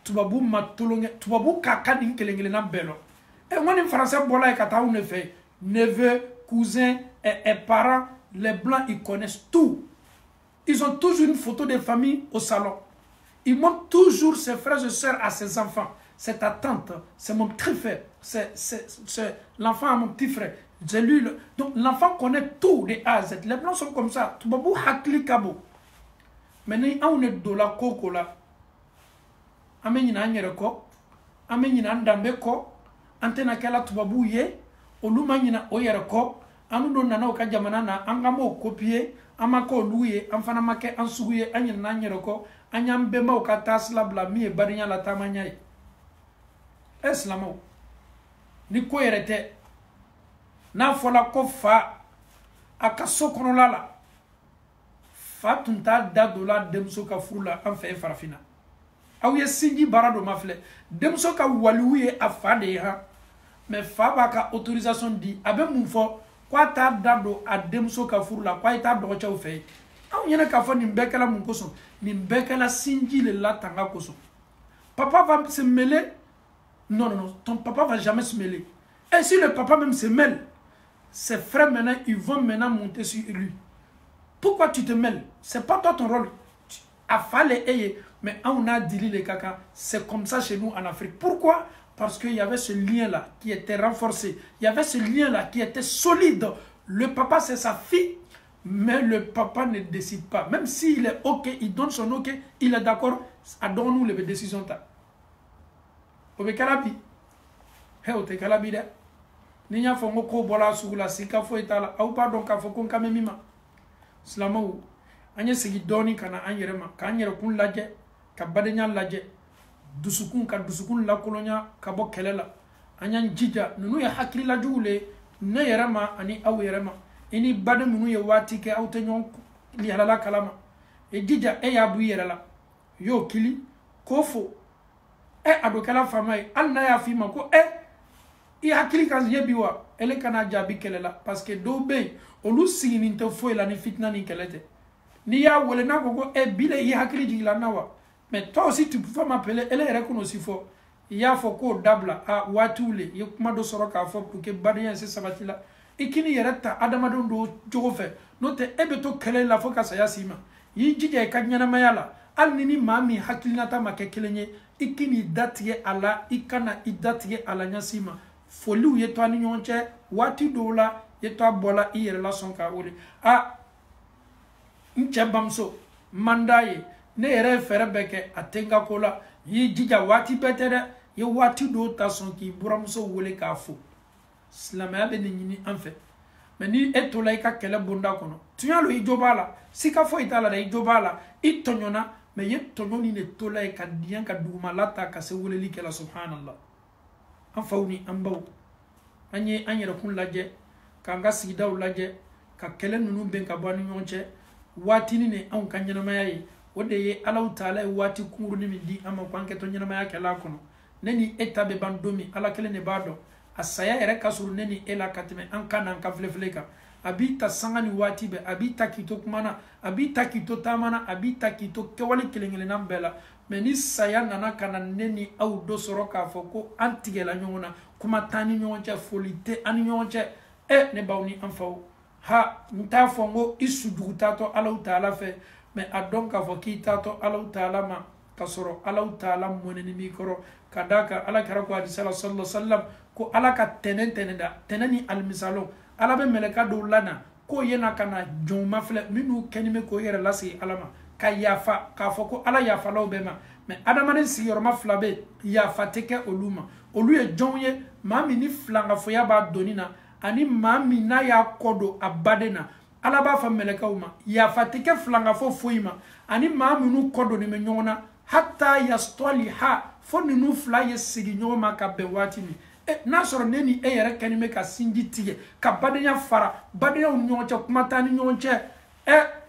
tubabu ma tolonkɛ tubabu ka kan nin kelen kelenna bɛɛ lɔ n ko nin français bɔla ye ka taa anw de fɛ neveu cousin parents les blancs ils connaissent tout ils ont toujours une photo de famille au salon ils montrent toujours ses frères et sœurs à ses enfants c'est ta tante c'est mon petit frère c'est l'enfant à mon petit frère j'ai lu donc l'enfant connaît tout de A à Z les blancs sont comme ça tubabu hakili ka bon mais ni anw ne dola koko la an bɛ ɲinɛ an yɛrɛ kɔ an bɛ ɲinɛ an danbe kɔ an tɛna kɛla tubabu ye olu ma ɲinɛ o yɛrɛ kɔ an dun nana u ka jamana na an ka m'o copier an ma kɛ olu ye an fana ma kɛ an sugu ye an ɲinɛna an yɛrɛ kɔ an y'an bɛnbaw ka taasira bila min ye badenya la taamanya ye silamɛw ni ko yɛrɛ tɛ n'a fɔla ko fa a ka so kɔnɔla la fa tun t'a da don la denmuso ka furu la an fɛ farafinna aw ye sinji baara dɔ ma filɛ denmuso ka waliwu ye a fa de ye ha mais fa b'a ka autorisation di a bɛ mun fɔ k'a t'a da don a denmuso ka furu la k'a ye taa dɔgɔcɛw fɛ yen anw ɲɛna k'a fɔ nin bɛɛ kɛla mun kosɔn nin bɛɛ kɛla sinji le la tanga kosɔn papa va se mêler non non non ton papa va jamais se mêler et si le papa même se mêle ses frères maintenant ils vont maintenant monter sur lui pourquoi tu te mêles c'est pas toi ton rôle a fallu eye mais on a dit les caca c'est comme ça chez nous en Afrique pourquoi parce qu'il y avait ce lien là qui était renforcé il y avait ce lien là qui était solide le papa c'est sa fille mais le papa ne décide pas même s'il est ok il donne son ok il est d'accord à donner nous les décisions ta obe kalabi he o te kalabi de ni nya fo ngoko bola sugula sika fo itala au pa donc ka fo kon kamemima slamaw anya sigi doni kana anyerema ka anyere kun laje ka badenya laje dusukun ka dusukun la kolonya ka bo kelela anya njija nunu ya hakili la jule ne yerema ani aw yerema ini bade nunu ye wati ke awte nyon li halala kalama e jija e ya bu yerela yo kili kofo adokala famay anna ya fi ma ko i hakili kan yebiwa ele kana jabi kelela parce que do be olu sigini te fo la ni fitna ni kelete ni ya wole na ko bile i hakili jigila nawa mais toi aussi tu peux m'appeler ele reconnaît aussi fo ya fo ko dabla a watule ye kuma do soro ka fo pour que badiya se sabatila ikini yerata adamado do jogo fe no te ebeto kelela fo ka saya sima yi jije ka nyana mayala al nini mami hakilinata make kelenye ikini datie ala ikana idatie ala nyasima foliu ye to ani nyonche wati dola ye to bola i relation ka wole nche bamso mandaye ne yere fere beke atenga kola yi jija wati betere ye wati do ta son ki buramso wole ka fo islamaya be nyini anfe mais ni etola ika kele bunda kono tuyalo ijobala sika fo itala da ijobala itonyona mais ye tonyoni ne tola e ka diyan ka duguma lata ka se wole likela subhanallah an fawni an baw anye anyere kun laje ka nga sidaw laje ka kele nunu ben ka bani nyonche wati ni ne an kan nyana maye wode ye alaw taala e wati kuru ni mi di ama kwanke to nyana maya kala kono neni etabe bandomi ala kele ne bado asaya ere kasuru neni ela katime an kana ka flefleka abita sangani wati be abita kito kumana abita kito tamana abita kito kewali kelengele nambela meni saya nana kana neni au do soroka foko antigela nyona kuma tani nyonche folite ani nyonche ne bawni anfaw ha nta fongo isujugutato alau taala fe mais adonka foki tato alau taala ma kasoro alau taala moneni mikoro kadaka ala karako hadith sallallahu alaihi wasallam ko ala ka teneni almisalo ala be meleka do lana ko yena kana joma fle minu kenime ko yere lasi alama ka yafa ka foko ala yafa law bema mais adamane siyorma flabe yafa teke oluma oluye jonye mami ni flanga foya ba donina ani mami na ya kodo abadena ala ba fa meleka uma yafa teke flanga fo foima ani mami nu kodo ni menyona hatta yastaliha fo ni nu fla yesigi nyoma ka be watini na soro neni yere kanime ka sinji tige ka badenya fara badenya nyonche kuma tani nyonche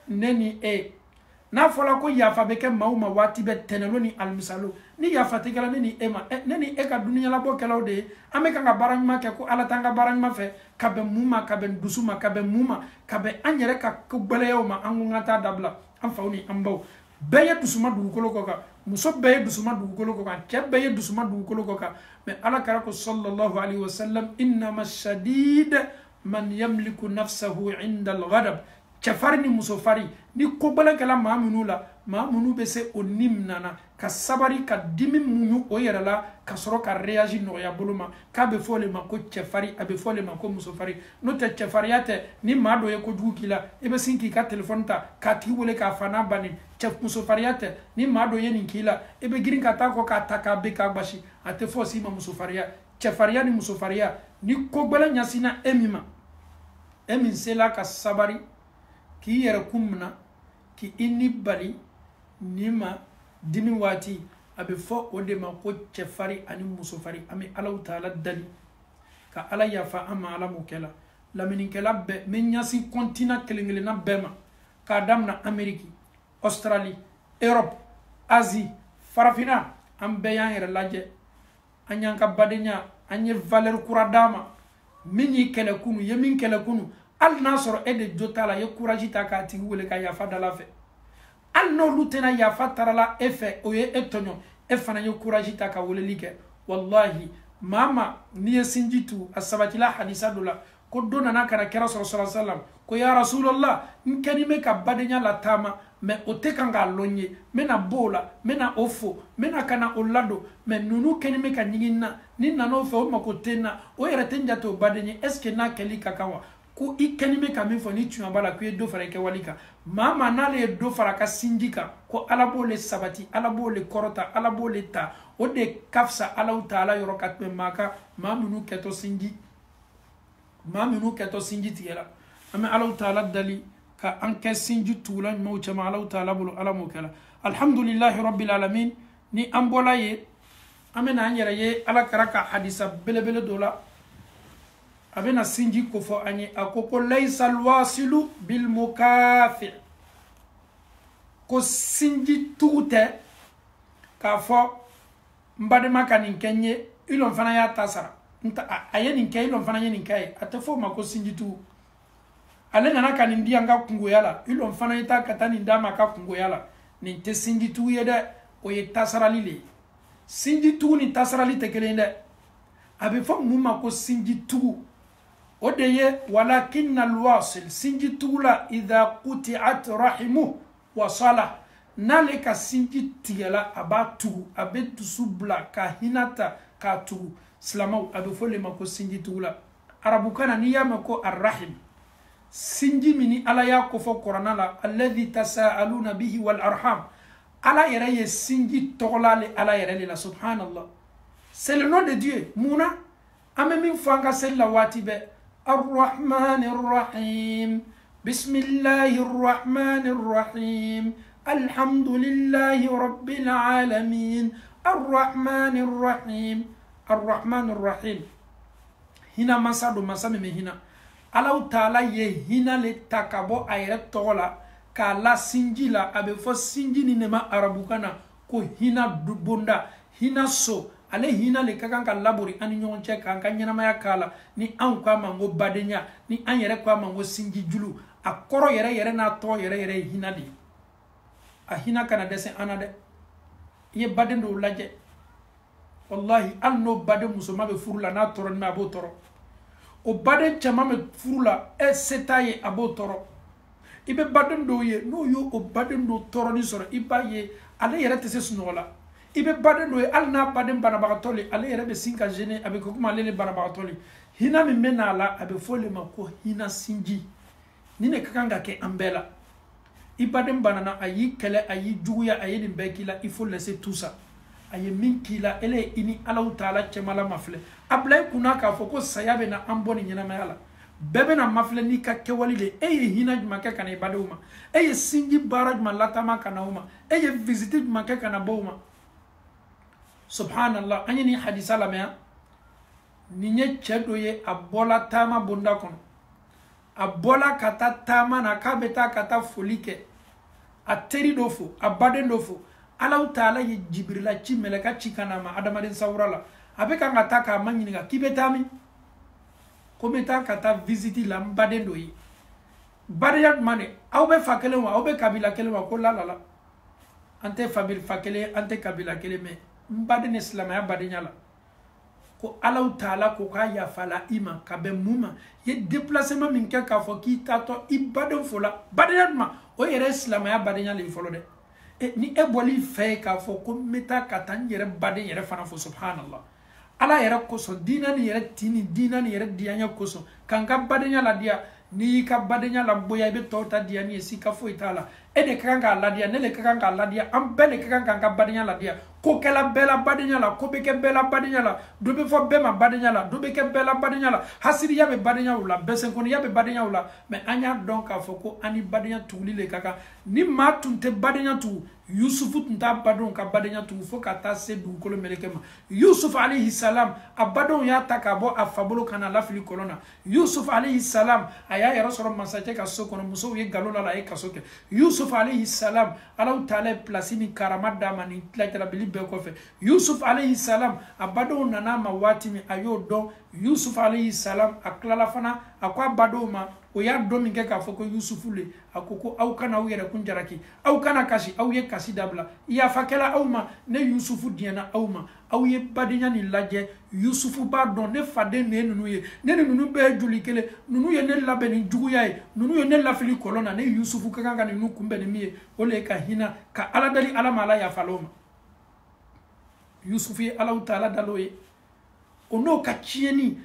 neni n'a fɔla ko yafa bɛ kɛ maaw ma waati bɛɛ tɛnɛlo ni alimisalo ni yafa tɛ kɛla ne ni e ma ne ni e ka dunuɲalabɔ kɛlaw de ye an bɛ kan ka baara ɲuman kɛ ko ala t'an ka baara ɲuman fɛ ka bɛn mun ma ka bɛn dusu ma ka bɛn mun ma ka bɛn an yɛrɛ ka gwɛlɛyaw ma an ko ka taa dabila an faw ni an baw bɛɛ ye dusuma dugukolo kɔ kan muso bɛɛ ye dusuma dugukolo kɔ kan cɛ bɛɛ ye dusuma dugukolo kɔ kan mais ala kɛra ko sallallahu alaihi wasallam innama shadid man yamliku nafsahu inda al-ghadab cɛfari ni musofari ni kobala kɛla maa minnu la maa minnu bɛ se o nim nana ka sabari ka dimi muɲu o yɛrɛ la ka sɔrɔ ka réagi nɔgɔya bolo ma k'a bɛ fɔ le ma ko cɛfari a bɛ fɔ le ma ko musofari n'o tɛ cɛfariya tɛ ni maa dɔ ye kojugu k'i la i bɛ sin k'i ka téléphone ta k'a tigi wele k'a fa n'a bannen musofariya tɛ ni maa dɔ ye nin k'i la i bɛ girin ka taa kɔ k'a ta k'a bɛ k'a gosi a tɛ fɔ si ma musofariya cɛfariya ni musofariya ni kobala ɲasina e min ma e min sela ka sabari k'i yɛrɛ kun minɛ k'i ni bali ni ma dimi waati a bɛ fɔ o de ma ko cɛfari ani musofari an bɛ alaw taala dali ka ala yafa an ma ala m'o kɛ la laminikɛla bɛɛ n bɛ ɲasi kɔntina kelen kelenna bɛɛ ma k'a daminɛ ameriki australie europe asie farafinna an bɛɛ y'an yɛrɛ lajɛ an y'an ka badenya an ye valeur kura d'a ma min y'i kɛlɛ kunu ye min kɛlɛ kunu hali n'a sɔrɔ e de jo t'a la ye courage ta k'a tigi wele ka yafa dala fɛ hali n'olu tɛna yafa tarala e fɛ o ye e tɔɲɔ e fana ye courage ta ka weleli kɛ wallahi maa ma n'i ye sinji tu a sabatila hadisa dɔ la ko don nana kana kɛra sɔrɔ sallallahu alaihi wasallam ko ya rasulallah n kɛni bɛ ka badenya la taama mais o tɛ kan k'a lɔn ye n bɛna bɔ o la n bɛna o fo n bɛna ka na o ladon mais ninnu kɛni bɛ ka ɲigin n na ni nana o fɛ o mako tɛ n na o yɛrɛ tɛ n jate o baden ye est ce que n'a kɛli ka kan wa ko i kɛni bɛ ka min fɔ ni tiɲɛ b'a la k'o ye dɔ fara i kɛwale kan maa maa n'ale ye dɔ fara a ka sinji kan ko ala b'o le sabati ala b'o le kɔrɔta ala b'o le ta o de ka fisa alaw ta ala yɔrɔ ka tɛmɛ maa kan maa minnu kɛtɔ sinji tigɛ la an bɛ alaw ta ala dali ka an kɛ sinji tugula ɲumanw cɛman alaw ta ala bolo ala m'o kɛ la alhamdulilahi rabbil alamin ni an bɔla ye an bɛ na an yɛrɛ ye ala kɛra ka hadisa belebele dɔ la a bɛna sinji ko fɔ an ye a ko ko laysa alwasilu bilmukafi ko sinji tugu tɛ k'a fɔ n badema ka nin kɛ n ye i lɔn fana y'a ta sara a ye nin kɛ i lɔn fana ye nin kɛ ye a tɛ fɔ o ma ko sinji tugu ale nana ka nin di an ka kungoya la i lɔn fana ye taa ka taa nin d'a ma a ka kungoya la nin tɛ sinji tugu ye dɛ o ye tasarali le ye sinji tugu ni tasarali tɛ kelen ye dɛ a bɛ fɔ mun ma ko sinji tugu o de ye walakinna alwasil sinji tugula idha quti'at rahimu wa sala n'ale ka sinji tigɛla a b'a tugu a bɛ dusu bila ka hinata k'a tugu silamaw a bɛ fɔ le ma ko sinji tugula arabukan na n'i y'a mɛn ko arrahim sinji min ni ala y'a kofɔ kuranna la alladhi tasaaluna bihi wal arham ala yɛrɛ ye sinji tɔgɔla ala yɛrɛ le la subhanallah c'est le nom de Dieu munna an bɛ min fɔ an ka seli la waati bɛɛ الرحمن الرحيم بسم الله الرحمن الرحيم الحمد لله رب العالمين الرحمن الرحيم الرحمن الرحيم هنا مسادو مسامي هنا الله تعالى هنا لتكابو ايرت تولا كالا سنجيلا ابي فو سنجي نما عربوكانا كو هنا بوندا هنا سو ale hina le kakan ka labori ani ɲɔgɔn cɛ kan ka ɲɛnamaya kala ni an ko a ma ko badenya ni an yɛrɛ ko a ma ko sinji julu a kɔrɔ yɛrɛ yɛrɛ n'a tɔ yɛrɛ yɛrɛ ye hina de a hina kana dɛsɛ an na dɛ i ye baden dɔw lajɛ wallahi hali n'o baden musoma bɛ furu la n'a tɔɔrɔ ni a b'o tɔɔrɔ o baden cɛman bɛ furu la e se t'a ye a b'o tɔɔrɔ i bɛ baden dɔw ye n'o ye o baden dɔw tɔɔrɔni sɔrɔ i b'a ye ale yɛrɛ tɛ se sunɔgɔ la i bɛ baden dɔ ye hali n'a baden banabagatɔ le ale yɛrɛ bɛ sin ka gêner a bɛ kɛ komi ale le banabagatɔ le hina min bɛ n'a la a bɛ fɔ le ma ko hina sinji ni ne ka kan ka kɛ an bɛɛ la i baden banana a y'i kɛlɛ a y'i juguya a ye nin bɛɛ k'i la il faut laisser tout ça a ye min k'i la ele ye i ni alaw taala cɛmala mafilɛ a bila i kunna k'a fɔ ko saya bɛ na an bɔ nin ɲɛnamaya la bɛɛ bɛ na mafilɛ n'i ka kɛwale de e ye hina jumɛn kɛ ka na i badenw ma e ye sinji baara jumɛn latama ka na o ma e ye visite jumɛn kɛ ka na bɔ o ma subhanallah an ye nin hadisa lamɛn nin ye cɛ dɔ ye a bɔla taama bonda kɔnɔ a bɔla ka taa taama na k'a bɛ taa ka taa foli kɛ a teri dɔ fo a baden dɔ fo Allahu Taala ye Jibrila ci meleka ci kana ma adamaden sawura la a bɛ kan ka taa k'a ma ɲininka k'i bɛ taa min ko n bɛ taa ka taa visite la n baden dɔ ye badenya tuma de aw bɛ fa kelen wa aw bɛ kabila kelen wa ko la an tɛ fa kelen an tɛ kabila kelen mɛ n baden ni silamɛya badenya la ko Allahu Taala ko k'a yafa la i ma ka bɛn mun ma i ye déplacement min kɛ k'a fɔ k'i taatɔ i baden fo la badenya tuma o yɛrɛ ye silamɛya badenya le ye fɔlɔ dɛ ni e bɔli fɛ ye k'a fɔ ko n bɛ taa ka taa n yɛrɛ baden yɛrɛ fana fo subhanallah Ala yɛrɛ kosɔn diinɛ ni yɛrɛ tini diinɛ ni yɛrɛ diyanya kosɔn ka n ka badenya ladiya n'i y'i ka badenya laboya i bɛ tɔw ta diya ni ye si ka foyi t'a la e de ka kan k'a ladiya ne de ka kan k'a ladiya an bɛɛ de ka kan k'an ka badenya ladiya ko kɛla bɛɛ la badenya la ko bɛ kɛ bɛɛ la badenya la dɔ bɛ fɔ bɛɛ ma badenya la dɔ bɛ kɛ bɛɛ la badenya la hasiriya bɛ badenyaw la bɛsɛnkɔniya bɛ badenyaw la mɛ an y'a dɔn k'a fɔ ko an ni badenya tuguli le ka kan ni maa tun tɛ badenya tugu Yusufu tun t'a badenw ka badenya tugu fo ka taa se dugukolo meleke ma Yusuf alayhi salam a badenw y'a ta k'a bɔ a fa bolo ka na lafili kɔlɔn na Yusuf alayhi salam a y'a yɛrɛ sɔrɔ masakɛ ka so kɔnɔ musow ye nkalon la a ye kaso kɛ Yusuf alayhi salam Allahu Taala ye place ni karama d'a ma ni tilajarabili bɛɛ kɔfɛ Yusuf alayhi salam a badenw nana ma waati min a y'o dɔn Yusuf alayhi salam a tilala fana a ko a badenw ma o y'a dɔn min kɛ k'a fɔ ko Yusufu le a ko aw kana aw yɛrɛ kun jaraki aw kana kasi aw ye kasi dabila yafa kɛla aw ma ne Yusufu diɲɛna aw ma aw ye badenya ni lajɛ Yusufu b'a dɔn ne faden ne ninnu ye ne ni ninnu bɛɛ ye joli kelen ninnu ye ne labɛn ni juguya ye ninnu ye ne lafili kɔlɔn na ne Yusufu ka kan ka ninnu kunbɛn ni min ye o le ye ka hinɛ ka Ala deli Ala ma Ala yafa o ma Yusufu ye Allahu Taala dalo ye o n'o ka tiɲɛni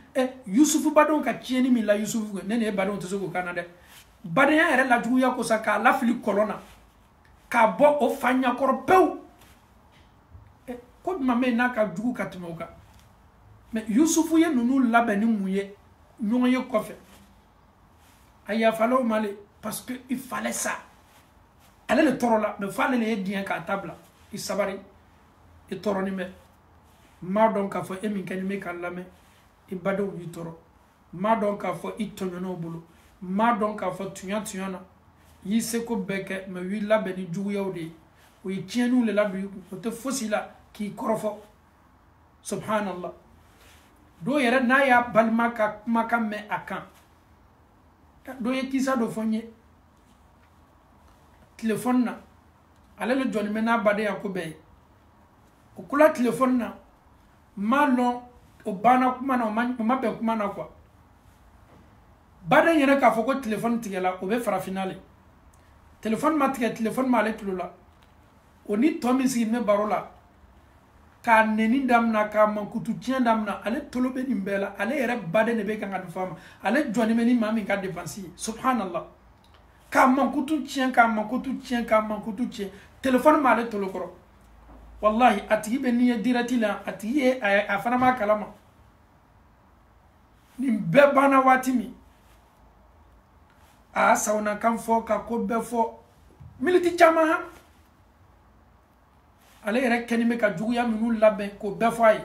Yusufu badenw ka tiɲɛni min la Yusufu ne ye badenw tɛ se k'o kana dɛ badenya yɛrɛ lajuguya ko sa k'a lafili kɔlɔn na k'a bɔ o fa ɲakɔrɔ pewu ko jumɛn bɛ yen n'a ka jugu ka tɛmɛ o kan mɛ Yusufu ye ninnu labɛn ni mun ye ɲɔgɔn ye kɔfɛ a yafala o ma le parce que il fallait ça ale le tɔɔrɔ la mɛ f'ale le ye diɲɛ k'a ta bila i sabari i tɔɔrɔnin bɛ m'a dɔn k'a fɔ e min kɛ nin bɛ k'a lamɛn i badenw b'i tɔɔrɔ m'a dɔn k'a fɔ i tɔɲɔnnaw bolo m'a dɔn k'a fɔ tuɲa na i y'i seko bɛɛ kɛ mɛ u y'i labɛn ni juguyaw de ye o ye tiɲɛniw le ladon i kun o tɛ fosi la k'i kɔrɔfɔ subhanallah dɔw yɛrɛ n'a y'a balima ka kumakan mɛn a kan dɔw ye kisa dɔ fɔ n ye telefɔni na ale le jɔnnen bɛ n'a badenya ko bɛɛ ye o ko la telefɔni na m'a lɔn o banna kuma na o ma bɛn kuma na quoi baden yɛrɛ k'a fɔ ko telefɔni tigɛla o bɛ farafinna le telefɔni ma tigɛ telefɔni ma ale tulo la o ni tɔ min sigilen bɛ baro la k'a nɛni damina k'a mankutu tiɲɛ damina ale tolo bɛ nin bɛɛ la ale yɛrɛ baden de bɛ kan ka nin fɔ a ma ale jɔnnen bɛ ni maa min ka dépense ye subhanallah k'a mankutu tiɲɛ k'a mankutu tiɲɛ k'a mankutu tiɲɛ telefɔni ma ale tolo kɔrɔ wallahi a tigi bɛ n'i ye direct la a tigi ye a fana m'a kalama nin bɛɛ banna waati min a y'a sawunakan fɔ ka ko bɛɛ fɔ miniti caman han ale yɛrɛ kɛni bɛ ka juguya minnu labɛn k'o bɛɛ fɔ a ye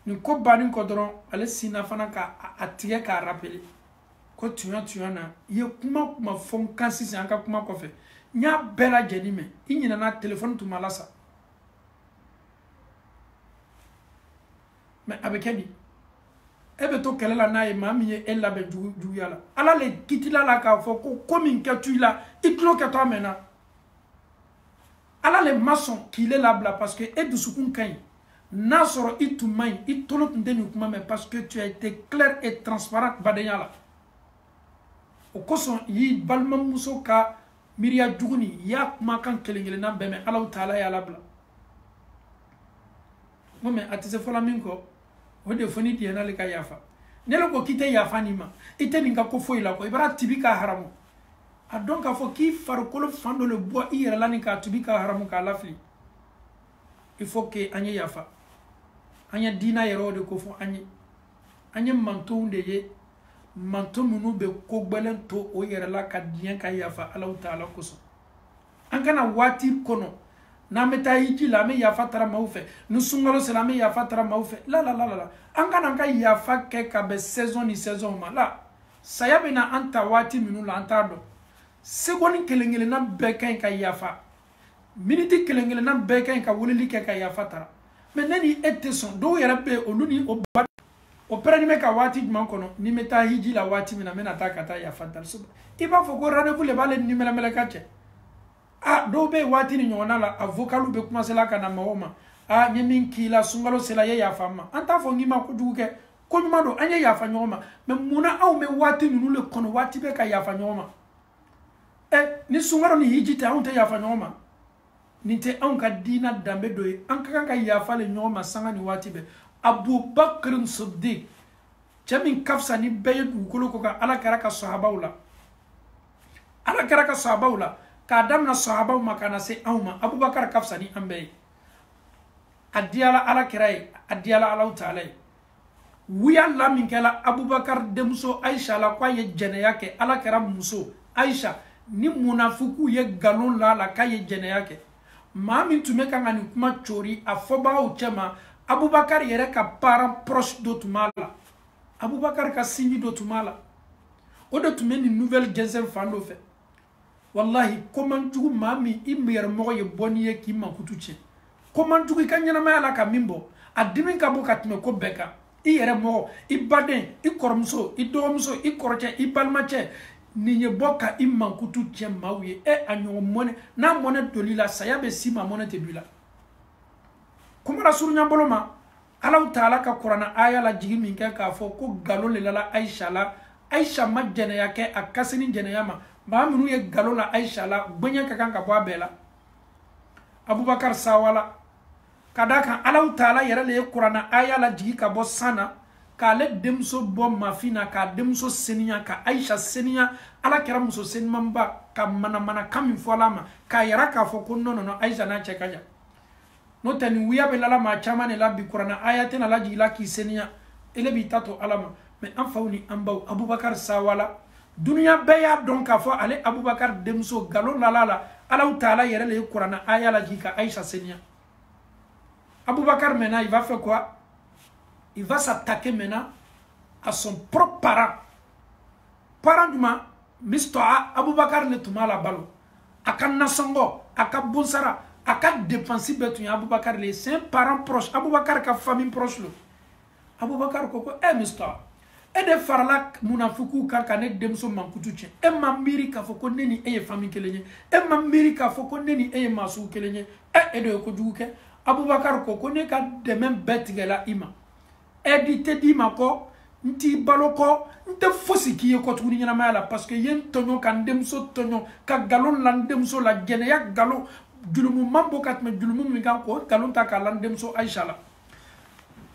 nin ko bannen kɔ dɔrɔn ale sinna fana k'a tigɛ k'a rappeler ko tuɲa na i ye kuma fɔ n kan sisan an ka kuma kɔfɛ n y'a bɛɛ lajɛlen mɛn i ɲinɛna telefɔni tun ma la sa mɛ a bɛ kɛ di e bɛ to kɛlɛ la n'a ye maa min ye e labɛn juguya la ala le kitila la k'a fɔ ko min kɛ tu i la i tulo kɛtɔ a mɛnna ala le ma sɔn k'i le labila parce que e dusukun ka ɲi n'a sɔrɔ i tun man ɲi i tolo tun tɛ nin kuma mɛn parce que tu as été clair et transparent badenya la o kosɔn i y'i balimamuso ka miiriya jugu nin i y'a kumakan kelen kelenna bɛɛ mɛn Alahu Taala y'a labila n ko mɛ a tɛ se fɔla min kɔ o de fɔ ni diɲɛna le ka yafa ne le ko k'i tɛ yafa nin ma i tɛ nin ka ko foyi la kɔ i b'a tibi k'a haramu a dɔn k'a fɔ k'i farikolo fan dɔ le bɔ i yɛrɛ la nin k'a tibi k'a haramu k'a lafili il faut que an ye yafa an ye diina yɛrɛw de ko fɔ an ye mantonw de ye manto minnu bɛ ko gbɛlɛn to o yɛrɛ la ka diɲɛ ka yafa Alahu Taala kosɔn an kana waati kɔnɔ n'an bɛ taa hiji la an bɛ yafa tara maaw fɛ ni sunkalo sera an bɛ yafa tara maaw fɛ la an kana an ka yafa kɛ ka bɛn saison ni saison ma la saya bɛ na an ta waati minnu la an t'a dɔn seconde kelengelena bɛɛ ka yafa minute kelengelena bɛɛ ka weleli kɛ ka yafa tara mais ne ni e tɛ sɔn dɔw yɛrɛ bɛ olu ni o ba o pɛrɛni bɛ ka waati jumɛn kɔnɔ ni bɛ taa hiji la waati min na n bɛna taa ka taa yafa tara i b'a fɔ ko rendez-vous le b'ale ni mɛlɛmɛlɛka cɛ dɔw bɛ waati ni ɲɔgɔnna la a vocalu bɛ commencer la ka na mɔgɔw ma n ye min k'i la sunkalo sera ye yafa n ma an t'a fɔ n k'i ma kojugu kɛ ko ɲuman don an ye yafa ɲɔgɔn ma mais munna anw bɛ waati ninnu le kɔnɔ waati bɛ ka yafa ɲɔgɔn ma ni sunkalo ni hiji tɛ anw tɛ yafa ɲɔgɔn ma nin tɛ anw ka diina danbe dɔ ye an ka kan ka yafa le ɲɔgɔn ma sanga ni waati bɛɛ Abubakar Siddiq cɛ min ka fisa ni bɛɛ ye dugukolo ko kan ala kɛra ka sahabaw la ala kɛra ka sahabaw la k'a daminɛ sahabaw ma ka na se anw ma Abubakar ka fisa ni an bɛɛ ye a diyala ala kɛra ye a diyala Alahu Taala ye wuya la min kɛla Abubakar denmuso Aisha la k'a ye jɛnɛya kɛ ala kɛra muso Aisha ni munafiku ye galon la k'a ye jɛnɛya kɛ maa min tun bɛ kan ka nin kuma cori a fɔbagaw cɛ ma Abubakar yɛrɛ ka parent proche dɔ tun b'a la Abubakar ka sinji dɔ tun b'a la o de tun bɛ nin nouvelle jɛnsɛn fan dɔ fɛ wallahi ko man jugu maa min i yɛrɛmɔgɔ ye bɔnni ye k'i mankutu tiɲɛ ko man jugu i ka ɲɛnamaya la ka min bɔ a dimi ka bɔ ka tɛmɛ ko bɛɛ kan i yɛrɛmɔgɔ i baden i kɔrɔmuso i dɔgɔmuso i kɔrɔcɛ i balimacɛ nin ye bɔ ka i mankutu tiɲɛ maaw ye a ɲɔgɔn mɔnɛ n'a mɔnɛ doli la saya bɛ si ma mɔnɛ tɛ bi la kumara surunya bolo ma Alahu Taala ka Kurana aya la jigi min kɛ k'a fɔ ko galon le la Aisha la Aisha ma jɛnɛya kɛ a ka se ni jɛnɛya ma maa minnu ye galon la Aisha la bonya ka kan ka bɔ a bɛɛ la Abubakar sawala ka d'a kan Alahu Taala yɛrɛ le ye Kurana aya la jigi ka bɔ san na k'ale denmuso bɔ mafin na k'a denmuso seniya ka Aisha seniya ala kɛra muso senimanba ka manamana kan min fɔ ala ma k'a yɛrɛ k'a fɔ ko non Aisha n'a cɛ ka jan n'o tɛ nin wuya bɛ lala maa caman de la bi Kurana aya tɛna la jigi la k'i seniya ele b'i ta to ala ma mais an faw ni an baw Abubakar sawala duniya bɛɛ y'a dɔn k'a fɔ ale Abubakar denmuso galon lala la Alahu Taala yɛrɛ le ye Kurana aya la jigi ka Aisha seniya Abubakar maintenant il va faire quoi? Il va s'attaquer maintenant à son propre parent. Parent du ma, Mistoa, Abubakar ne tuma la balo. Aka nasongo, aka bonsara, aka dépensi betunya Abubakar le. C'est un parent proche. Abubakar ka famille proche lo. Abubakar koko, Mistoa. De farla munafuku ka ne demso mankutu tien. Mambiri ka foko neni famille kelenye. Mambiri ka foko neni masu kelenye. De ko juke. Abubakar koko ne ka demain betigela ima. Edite di mako nti baloko nte fosi ki ye ko tuguni ɲɛnamaya la parce que yen tɔɲɔ ka ndemso tɔɲɔ ka galon la ndemso la jɛnɛya galon julumu man bɔ ka tɛmɛ julumu min kan ko galon ta k'a la ndemso Aisha la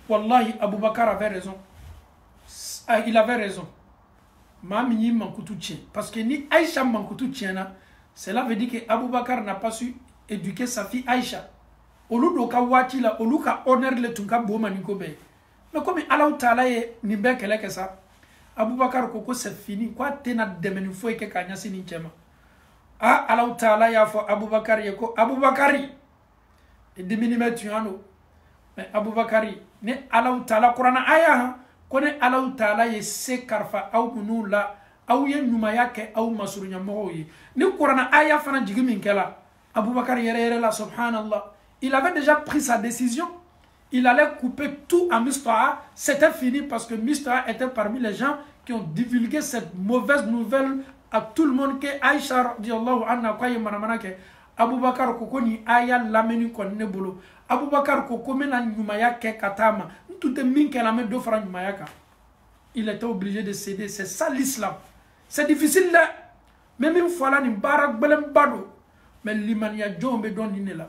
wallahi Abubakar avait raison il avait raison maa min y'i mankutu tiɲɛ parce que ni Aisha mankutu tiɲɛna cela veut dire que Abubakar n'a pas su éduquer sa fille Aisha olu do ka waati la olu ka honneur le tun ka bon ma ni ko bɛɛ mais comme Alahu Taala ye nin bɛɛ kɛlɛ kɛ sa Abubakar ko c'est fini ko a tɛna dɛmɛ ni foyi kɛ k'a ɲɛsin nin cɛ ma Alahu Taala y'a fɔ Abubakar ye ko Abubakari dimini bɛ tuɲan do mais Abubakari ni Alahu Taala Kurana aya ko ni Alahu Taala ye se karifa aw minnu la aw ye ɲumanya kɛ aw masuruɲamɔgɔw ye ni Kurana aya fana jigi min kɛla Abubakar yɛrɛ la subhanallah il avait déjà pris sa décision. Il allait couper tout à Mistoa. C'était fini parce que Mistoa était parmi les gens qui ont divulgué cette mauvaise nouvelle à tout le monde que Aïcha radiallahu anha kwa ye manamana ke Abubakar koko ni aya lameni kon ne bolo. Abubakar koko mena nyumaya ke katama. Tout est min ke la me do fara nyumaya ka. Il était obligé de céder. C'est ça l'islam. C'est difficile là. Même une fois là ni barak belem bado. Mais l'imania jombe don ninela.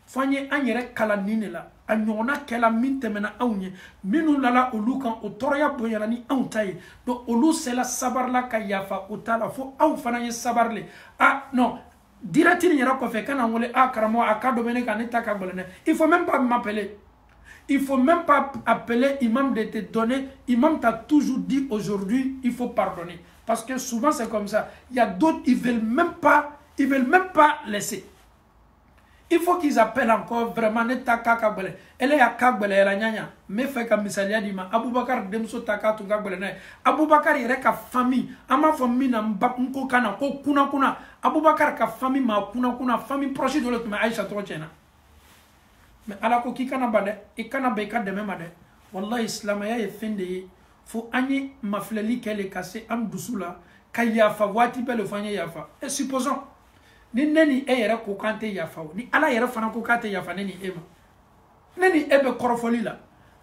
Fanye anyere kala ninela. A ɲɔgɔnna kɛla min tɛmɛna anw ye minnu lala olu kan o tɔɔrɔya bonyana ni anw ta ye donc olu sela sabari la ka yafa o ta la fo anw fana ye sabari le non direct ni yɛrɛ kɔfɛ kana n wele karamɔgɔ a ka dɔ bɛ ne kan ne ta ka gɛlɛn dɛ il faut même pas m'appeler il faut même pas appeler imam de te donner imam t'a toujours dit aujourd'hui il faut pardonner parce que souvent c'est comme ça il y a d'autres ils veulent même pas laisser. il faut qu'ils appellent encore vraiment ne taka gbele ele ya kagbele la nyanya me fait ka misalia di ma Abubakar demso taka tunga gbele na Abubakar yere ka famille ama famille na nko kana ko kuna Abubakar ka famille ma kuna famille proche de l'autre ma Aisha to chena mais ala ko ki kana bade e kana be ka deme made wallahi islam ya fende fo anyi mafleli kele kase am dusula kaya fa wati bele fanya yafa et supposons ni neni e yere ko kante yafa ni ala yere fana ko kante yafa neni ema neni ebe korofoli la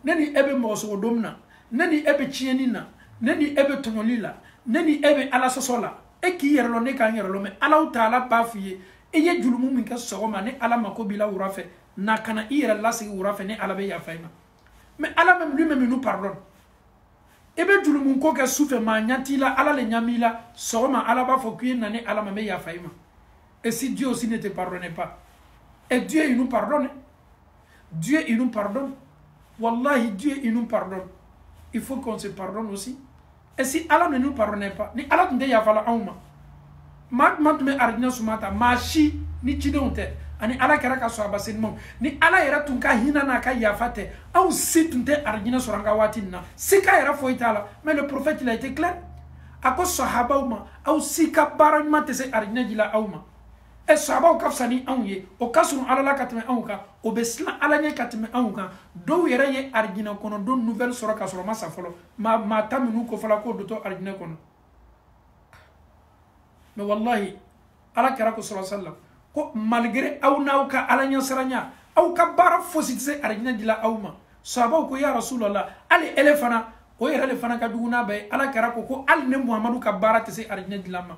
neni ebe moso domna neni ebe chieni na neni ebe tonoli la neni ebe ala sosola e ki yere lo ne kan yere lo me ala taala bafiye e ye julumu min ka sogoma ne ala makobila urafe na kana yere lasi urafe ne ala be yafa ima mais ala même lui-même nous pardonne ebe julumu ko ka soufe ma nyatila ala le nyamila sogoma ala ba fo kuyen na ne ala ma me yafa ima. Et si Dieu aussi ne te pardonnait pas, et Dieu il nous pardonne, Dieu il nous pardonne, wallahi Dieu il nous pardonne, il faut qu'on se pardonne aussi. Et si Allah ne nous pardonnait pas, ni Allah ne ya fala auma, me arjina sumata, machi ni chidonte, ani Allah kera ka so abasenmo, ni Allah era tunka hina na ka yafate, au si tunte arjina suranga watina, si ka era foitala, mais le prophète il a été clair, à cause sahaba auma, au si ka barama te se arjina dila auma. Et sahaba kafsani anye o kasunu alala katme anka o besla alanya katme anka do yere ye argina kono do nouvelle soro kasoro masa folo ma taminu ko fala ko do to argina kono mais wallahi ala karako sallallahu alaihi wasallam ko malgré aw nauka alanya saranya aw ka bara fositse argina dila awma sahaba ko ya rasulullah ali elefana o yere elefana ka duguna bay ala karako ko al ne muhammadu ka bara tse argina dila ma.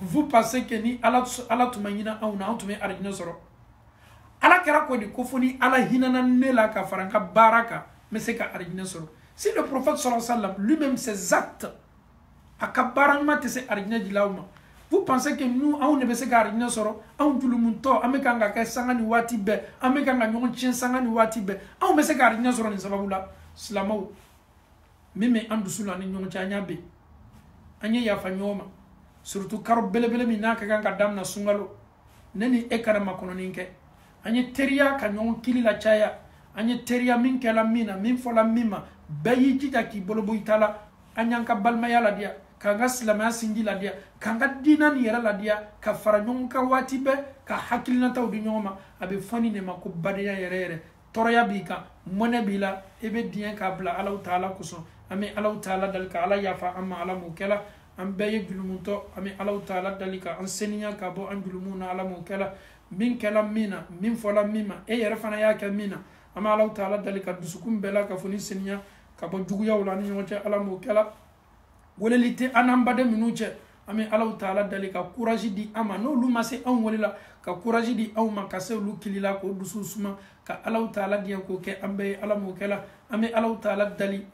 Vous pensez que ni ala tumayina auna antume arjina soro ala kera ko di kofoni ala hinana nela ka faranka baraka meseka arjina soro. Si le prophète sallallahu alayhi wa sallam lui-même ses actes akabarama tese arjina dilauma, vous pensez que nous on ne beseka arjina soro on dulumunto amekanga ka sangani wati be amekanga nyon chien sangani wati be on meseka arjina soro ni sababula slamo meme andusula ni nyon chanya be anye ya fanyoma surtout karo bele mi naka kan kadam na sungalo neni ekara makono ninke anye teria ka nyon kili la chaya anye teria min kala mina min fola mima bayi jita ki bolobo itala anyanka balma yala dia kanga silama singi la dia kanga dinan yera la dia ka fara nyon ka wati be ka hakilina taw di nyoma abe fani ne mako badeya yere toroya bika mone bila ebe dien ka bla ala taala kuso ame ala taala dal ka ala yafa amma ala mukela an beye julumunto ami Allah taala dalika an seniya ka bo an julumuna ala mo kala min kala mina min fola mima e yere fana ya ka mina ama Allah taala dalika dusukum bela ka foni seniya ka bo jugu yawla ni ñote ala mo kala wolelite anambade minuche ami Allah taala dalika courage di ama no lu mase an wolila ka courage di awma ka se lu kilila ko dususuma ka Allah taala di ko ke ambe ala mo kala ami Allah taala dali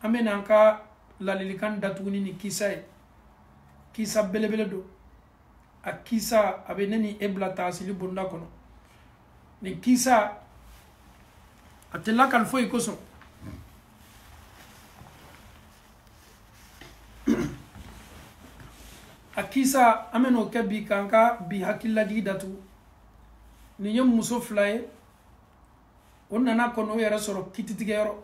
ame nanka la lilikan datuni ni kisa belebele do a kisa abe neni ebla tasili bunda kono ni kisa atela kan fo ikoso a kisa ameno kebi kanka bi hakilla di datu ni nyem muso flaye onna na kono yera soro kititige yoro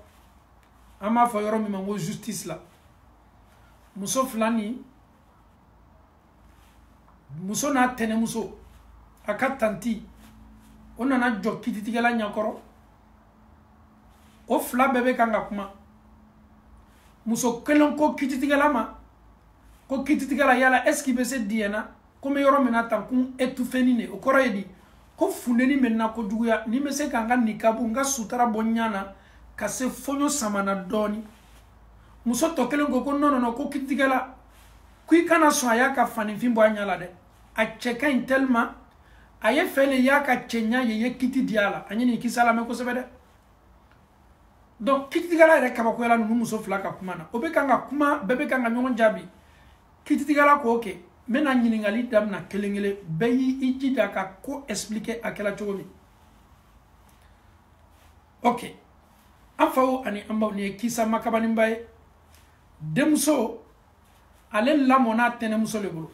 ama fo yoro mi mango justice la muso flani muso na tene muso akatanti ona na jo kititigala nyakoro o fla bebe kanga kuma muso kelon ko kititigala ma ko kititigala yala eski be se diena ko me yoro mena tan kun etufenine o koro yedi ko fundeni menna ko juguya ni me se kanga nikabu nga sutara bonyana ka se fonyo samana doni muso to kelen ko no ko kitigala kui kana so aya ka fani fimbo anyala de a cheka intelma aye fele ya ka chenya ye kiti diala anyini kisala me ko sebede donc kitigala re ka ba ko yala no muso flaka kuma na obe kanga kuma bebe kanga nyon jabi kitigala ko okay mena nyini ngali dam na kelengele bayi ijida ka ko expliquer akela chomi okay afawo ani amba ni kisa makabani mbaye demso ale lamona tenemuso le bolo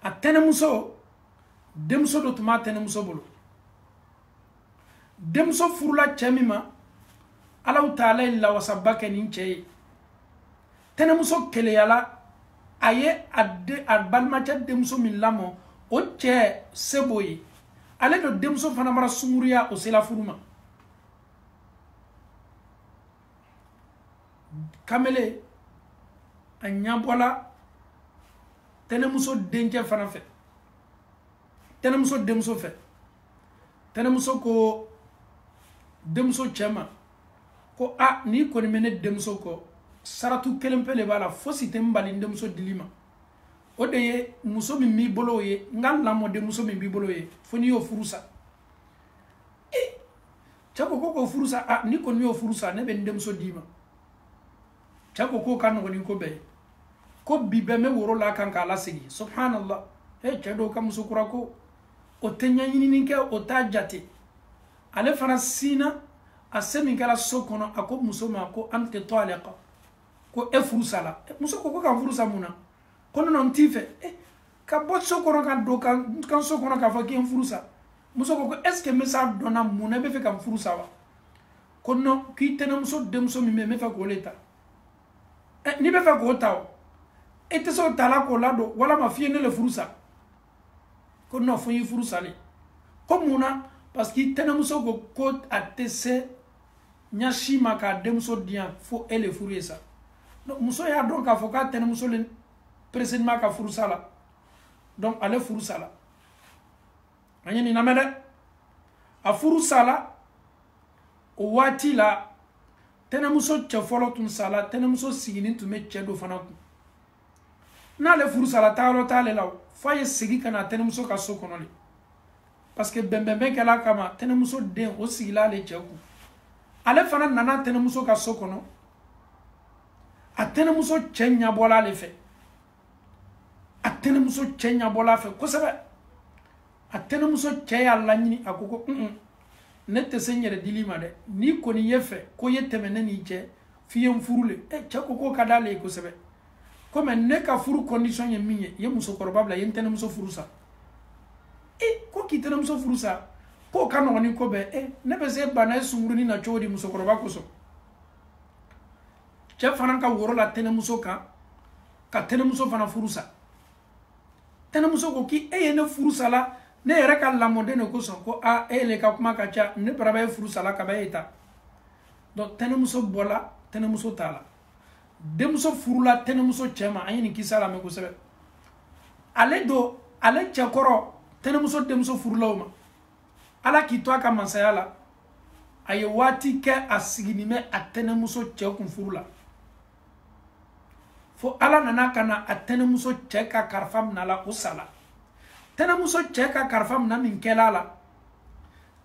a tenemuso demso do tuma tenemuso bolo demso furula cemima alaw taala illa wasabake nin ceye tenemuso keleyala aye adde albalmacha demso min lamo o ce seboyi ale do demso fana mara sumuriya o sela furuma kamele a ɲabola tenemuso dencɛ fana fɛ tenemuso denmuso fɛ tenemuso ko denmuso cɛ ko a ni kɔni bɛ ne denmuso kɔ saratu kelen pe de b'a la fosi tɛ n bali n denmuso dili ma o de ye muso min b'i bolo o ye n ka lamɔ denmuso min b'i bolo o ye fo n'i y'o furu sa cɛ ko k'o furu sa a ni kɔni y'o furu sa ne bɛ n denmuso d'i ma cɛ ko k'o ka nɔgɔn ni ko bɛɛ ye ko bi bɛɛ mɛ woro la kan k'a lasegin subhanallah cɛ dɔw ka muso kura ko o tɛ ɲɛɲinini kɛ o t'a jate ale fana sina a se min kɛra so kɔnɔ a ko muso ma ko an tɛ to ale kan ko e furu sa la muso ko ka furu sa mun na ko ne n t'i fɛ ka bɔ so kɔnɔ ka don kan so kɔnɔ k'a fɔ k'i ye n furu sa muso ko est ce que n bɛ s'a dɔnna mun na e bɛ fɛ ka n furu sa wa ko non k'i tɛnɛmuso denmuso min bɛ yen n bɛ fɛ k'o le ta n'i bɛ fɛ k'o ta o e tɛ se o ta la k'o ladon walama f'i ye ne le furu sa ko non fo n y'i furu sale ko mun na parce que tɛnɛmuso ko a tɛ se ɲasi ma k'a denmuso di yan fo e le furu ye sa muso y'a dɔn k'a fɔ k'a tɛnɛmuso le précisément ka furu sa la donc ale furu sa la an ye nin lamɛn dɛ a furu sa la o waati la tɛnɛmuso cɛ fɔlɔ tun sa la tɛnɛmuso siginin tun bɛ cɛ dɔ fana kun n'ale furu sa la taayɔrɔ t'ale la f'a ye segin ka na tɛnɛmuso ka so kɔnɔ le parce que bɛnbɛnbɛn kɛla kama tɛnɛmuso den o sigila ale cɛ kun ale fana nana tɛnɛmuso ka so kɔnɔ a tɛnɛmuso cɛ ɲabɔla ale fɛ a tɛnɛmuso cɛ ɲabɔla fɛ kosɛbɛ a tɛnɛmuso cɛ y'a laɲini a ko ne tɛ se n yɛrɛ dili ma dɛ n'i kɔni ye fɛ ko ye tɛmɛ ne n'i cɛ f'i ye n furu le cɛ ko k'o ka d'ale ye kosɛbɛ ko mɛ ne ka furu condition ye min ye i ye musokɔrɔba bila i ye n tɛnɛmuso furu sa ko k'i tɛnɛmuso furu sa k'o ka nɔgɔn ni ko bɛɛ ne bɛ se bana ye sunkurunin na cogo di musokɔrɔba kosɔn cɛ fana ka woro la tɛnɛmuso kan ka tɛnɛmuso fana furu sa tɛnɛmuso ko k'i ye ne furu sa la ne yɛrɛ ka lamɔden de kosɔn ko e le ka kuma ka ca ne baraba ye furu sa la ka bɛ e ta donc tɛnɛmuso bɔla tɛnɛmuso t'a la denmuso furula tɛnɛmuso cɛ ma an ye nin kisa lamɛn kosɛbɛ ale cɛkɔrɔ tɛnɛmuso denmuso furulaw ma ala k'i to a ka masaya la a ye waati kɛ a siginin bɛ a tɛnɛmuso cɛ kun furu la fo ala nana ka na a tɛnɛmuso cɛ ka kalifa minɛ a la o sa la tɛnɛmuso cɛ ka kalifa minɛ min kɛla a la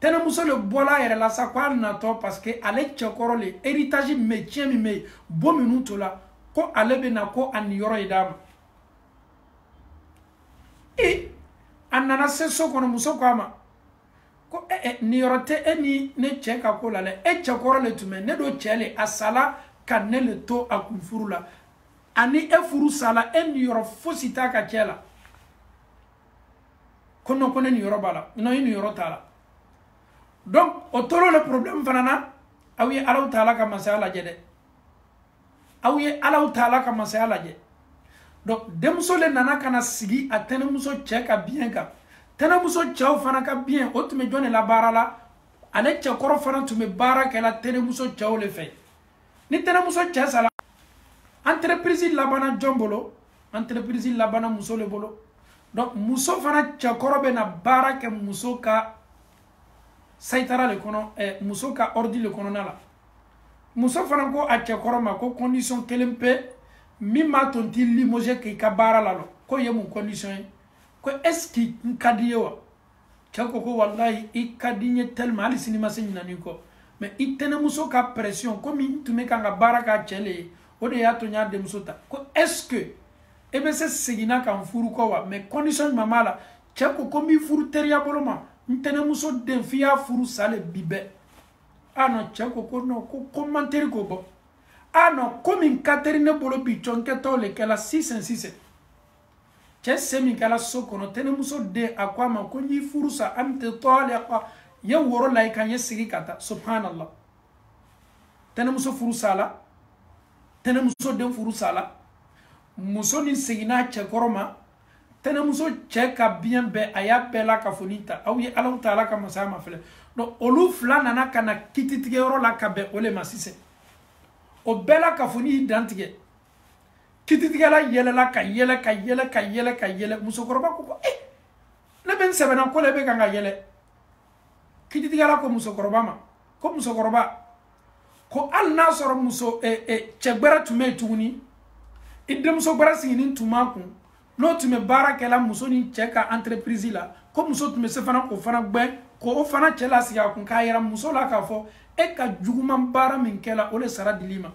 tɛnɛmuso le bɔla a yɛrɛ la sa ko a natɔ parce que ale cɛkɔrɔ le héritage min bɛ yen tiɲɛ min bɛ yen bon minnu to la ko ale bɛ na ko a nin yɔrɔ ye d'a ma a nana se so kɔnɔ muso ko a ma ko nin yɔrɔ tɛ e ni ne cɛ ka ko la dɛ e cɛkɔrɔ le tun bɛ ne do cɛ le a sala ka ne le to a kun furu la ani e furu sala e nin yɔrɔ fosi t'a ka cɛ la ko non ko ne nin yɔrɔ b'a la non i nin yɔrɔ t'a la donc o toro le problème fana na aw ye alaw taala ka masaya lajɛ dɛ aw ye alaw taala ka masaya lajɛ donc denmuso le nana ka na sigi a tɛnɛmuso cɛ ka bien kan tɛnɛmuso cɛw fana ka bien o tun bɛ jɔn de la baara la ale cɛkɔrɔ fana tun bɛ baara kɛla tɛnɛmuso cɛw le fɛ ni tɛnɛmuso cɛ sala entreprise labana jɔn bolo entreprise labana muso le bolo donc muso fana cɛkɔrɔ bɛ na baara kɛ muso ka sayitara le kɔnɔ muso ka ordi le kɔnɔna la muso fana ko a cɛkɔrɔ ma ko condition kelen pe min b'a to n t'i limoger k'i ka baara la lɔ ko ye mun condition ye ko est ce que n ka di ye wa cɛ ko wallahi i ka di n ye tellement hali sini ma se ɲinani kɔ mais i tɛnɛmuso ka pression komi n tun bɛ kan ka baara k'a cɛ le ye o de y'a to n y'a denmuso ta ko est ce que e bɛ se seginna ka n furu kɔ wa mais condition ɲuman b'a la cɛ ko n b'i furu teriya bolo ma n tɛnɛmuso den f'i y'a furu sa le bi bɛɛ non cɛ ko non ko man teri k'o bɔ non komi n ka teri ne bolo bi cɔnkɛtɔw le kɛla sisan cɛ semi kala so kono tɛnɛmuso den a ko a ma ko n y'i furu sa anti taliqa ye woro la i kan ye sigi ka taa subhanallah tɛnɛmuso furu sala tɛnɛmuso den furu sala muso ni seginna cɛ kɔrɔ ma tɛnɛmuso cɛ ka biɲɛ bɛɛ a y'a bɛɛ la kafoni ta aw ye Alahu taala ka masaya ma filɛ donc olu fila nana ka na kititigɛyɔrɔ la ka bɛn o le ma sisan o bɛɛ la kafoni y'i dantigɛ kititigɛla yɛlɛla ka yɛlɛ ka yɛlɛ ka yɛlɛ ka yɛlɛ musokɔrɔba ko ne bɛ n sɛbɛnna ko le bɛ kan ka yɛlɛ kititigɛla ko musokɔrɔba ma ko musokɔrɔba ko hali n'a sɔrɔ muso cɛ gbɛrɛ tun bɛ yen tuguni i denmuso gbɛrɛ sigilen tun b'a kun n'o tun bɛ baara kɛla muso ni cɛ ka entreprise la ko muso tun bɛ se fana k'o fana gbɛn k'o fana cɛ lasigi a kun k'a yira muso la k'a fɔ e ka juguman baara min kɛla o le sara dil'i ma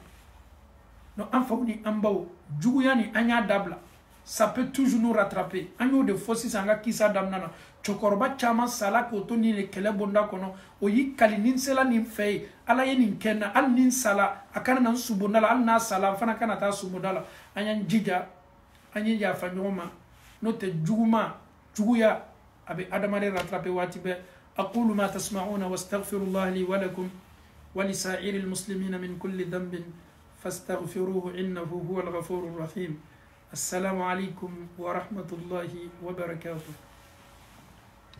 donc an faw ni an baw juguya ni an y'a dabila ça peut toujours nous rattraper an y'o de fɔ sisan an ka kisa daminɛ na cɛkɔrɔba caman sala k'o to nin de kɛlɛ bonda kɔnɔ o y'i kali ni n sela nin fɛ ye ala ye nin kɛ n na hali ni n sala a kana na n subonda la hali n'a sala n fana kana taa subonda la an y'an jija an ye yafa ɲɔgɔn ma n'o tɛ juguma juguya a bɛ adamaden rattraper waati bɛɛ aqulu ma tasma'una wastaghfirullah li wa lakum wa li sa'iril muslimina min kulli dhanbin fastaghfiruhu innahu huwal ghafurur rahim. Assalamu alaikum wa rahmatullahi wa barakatuh.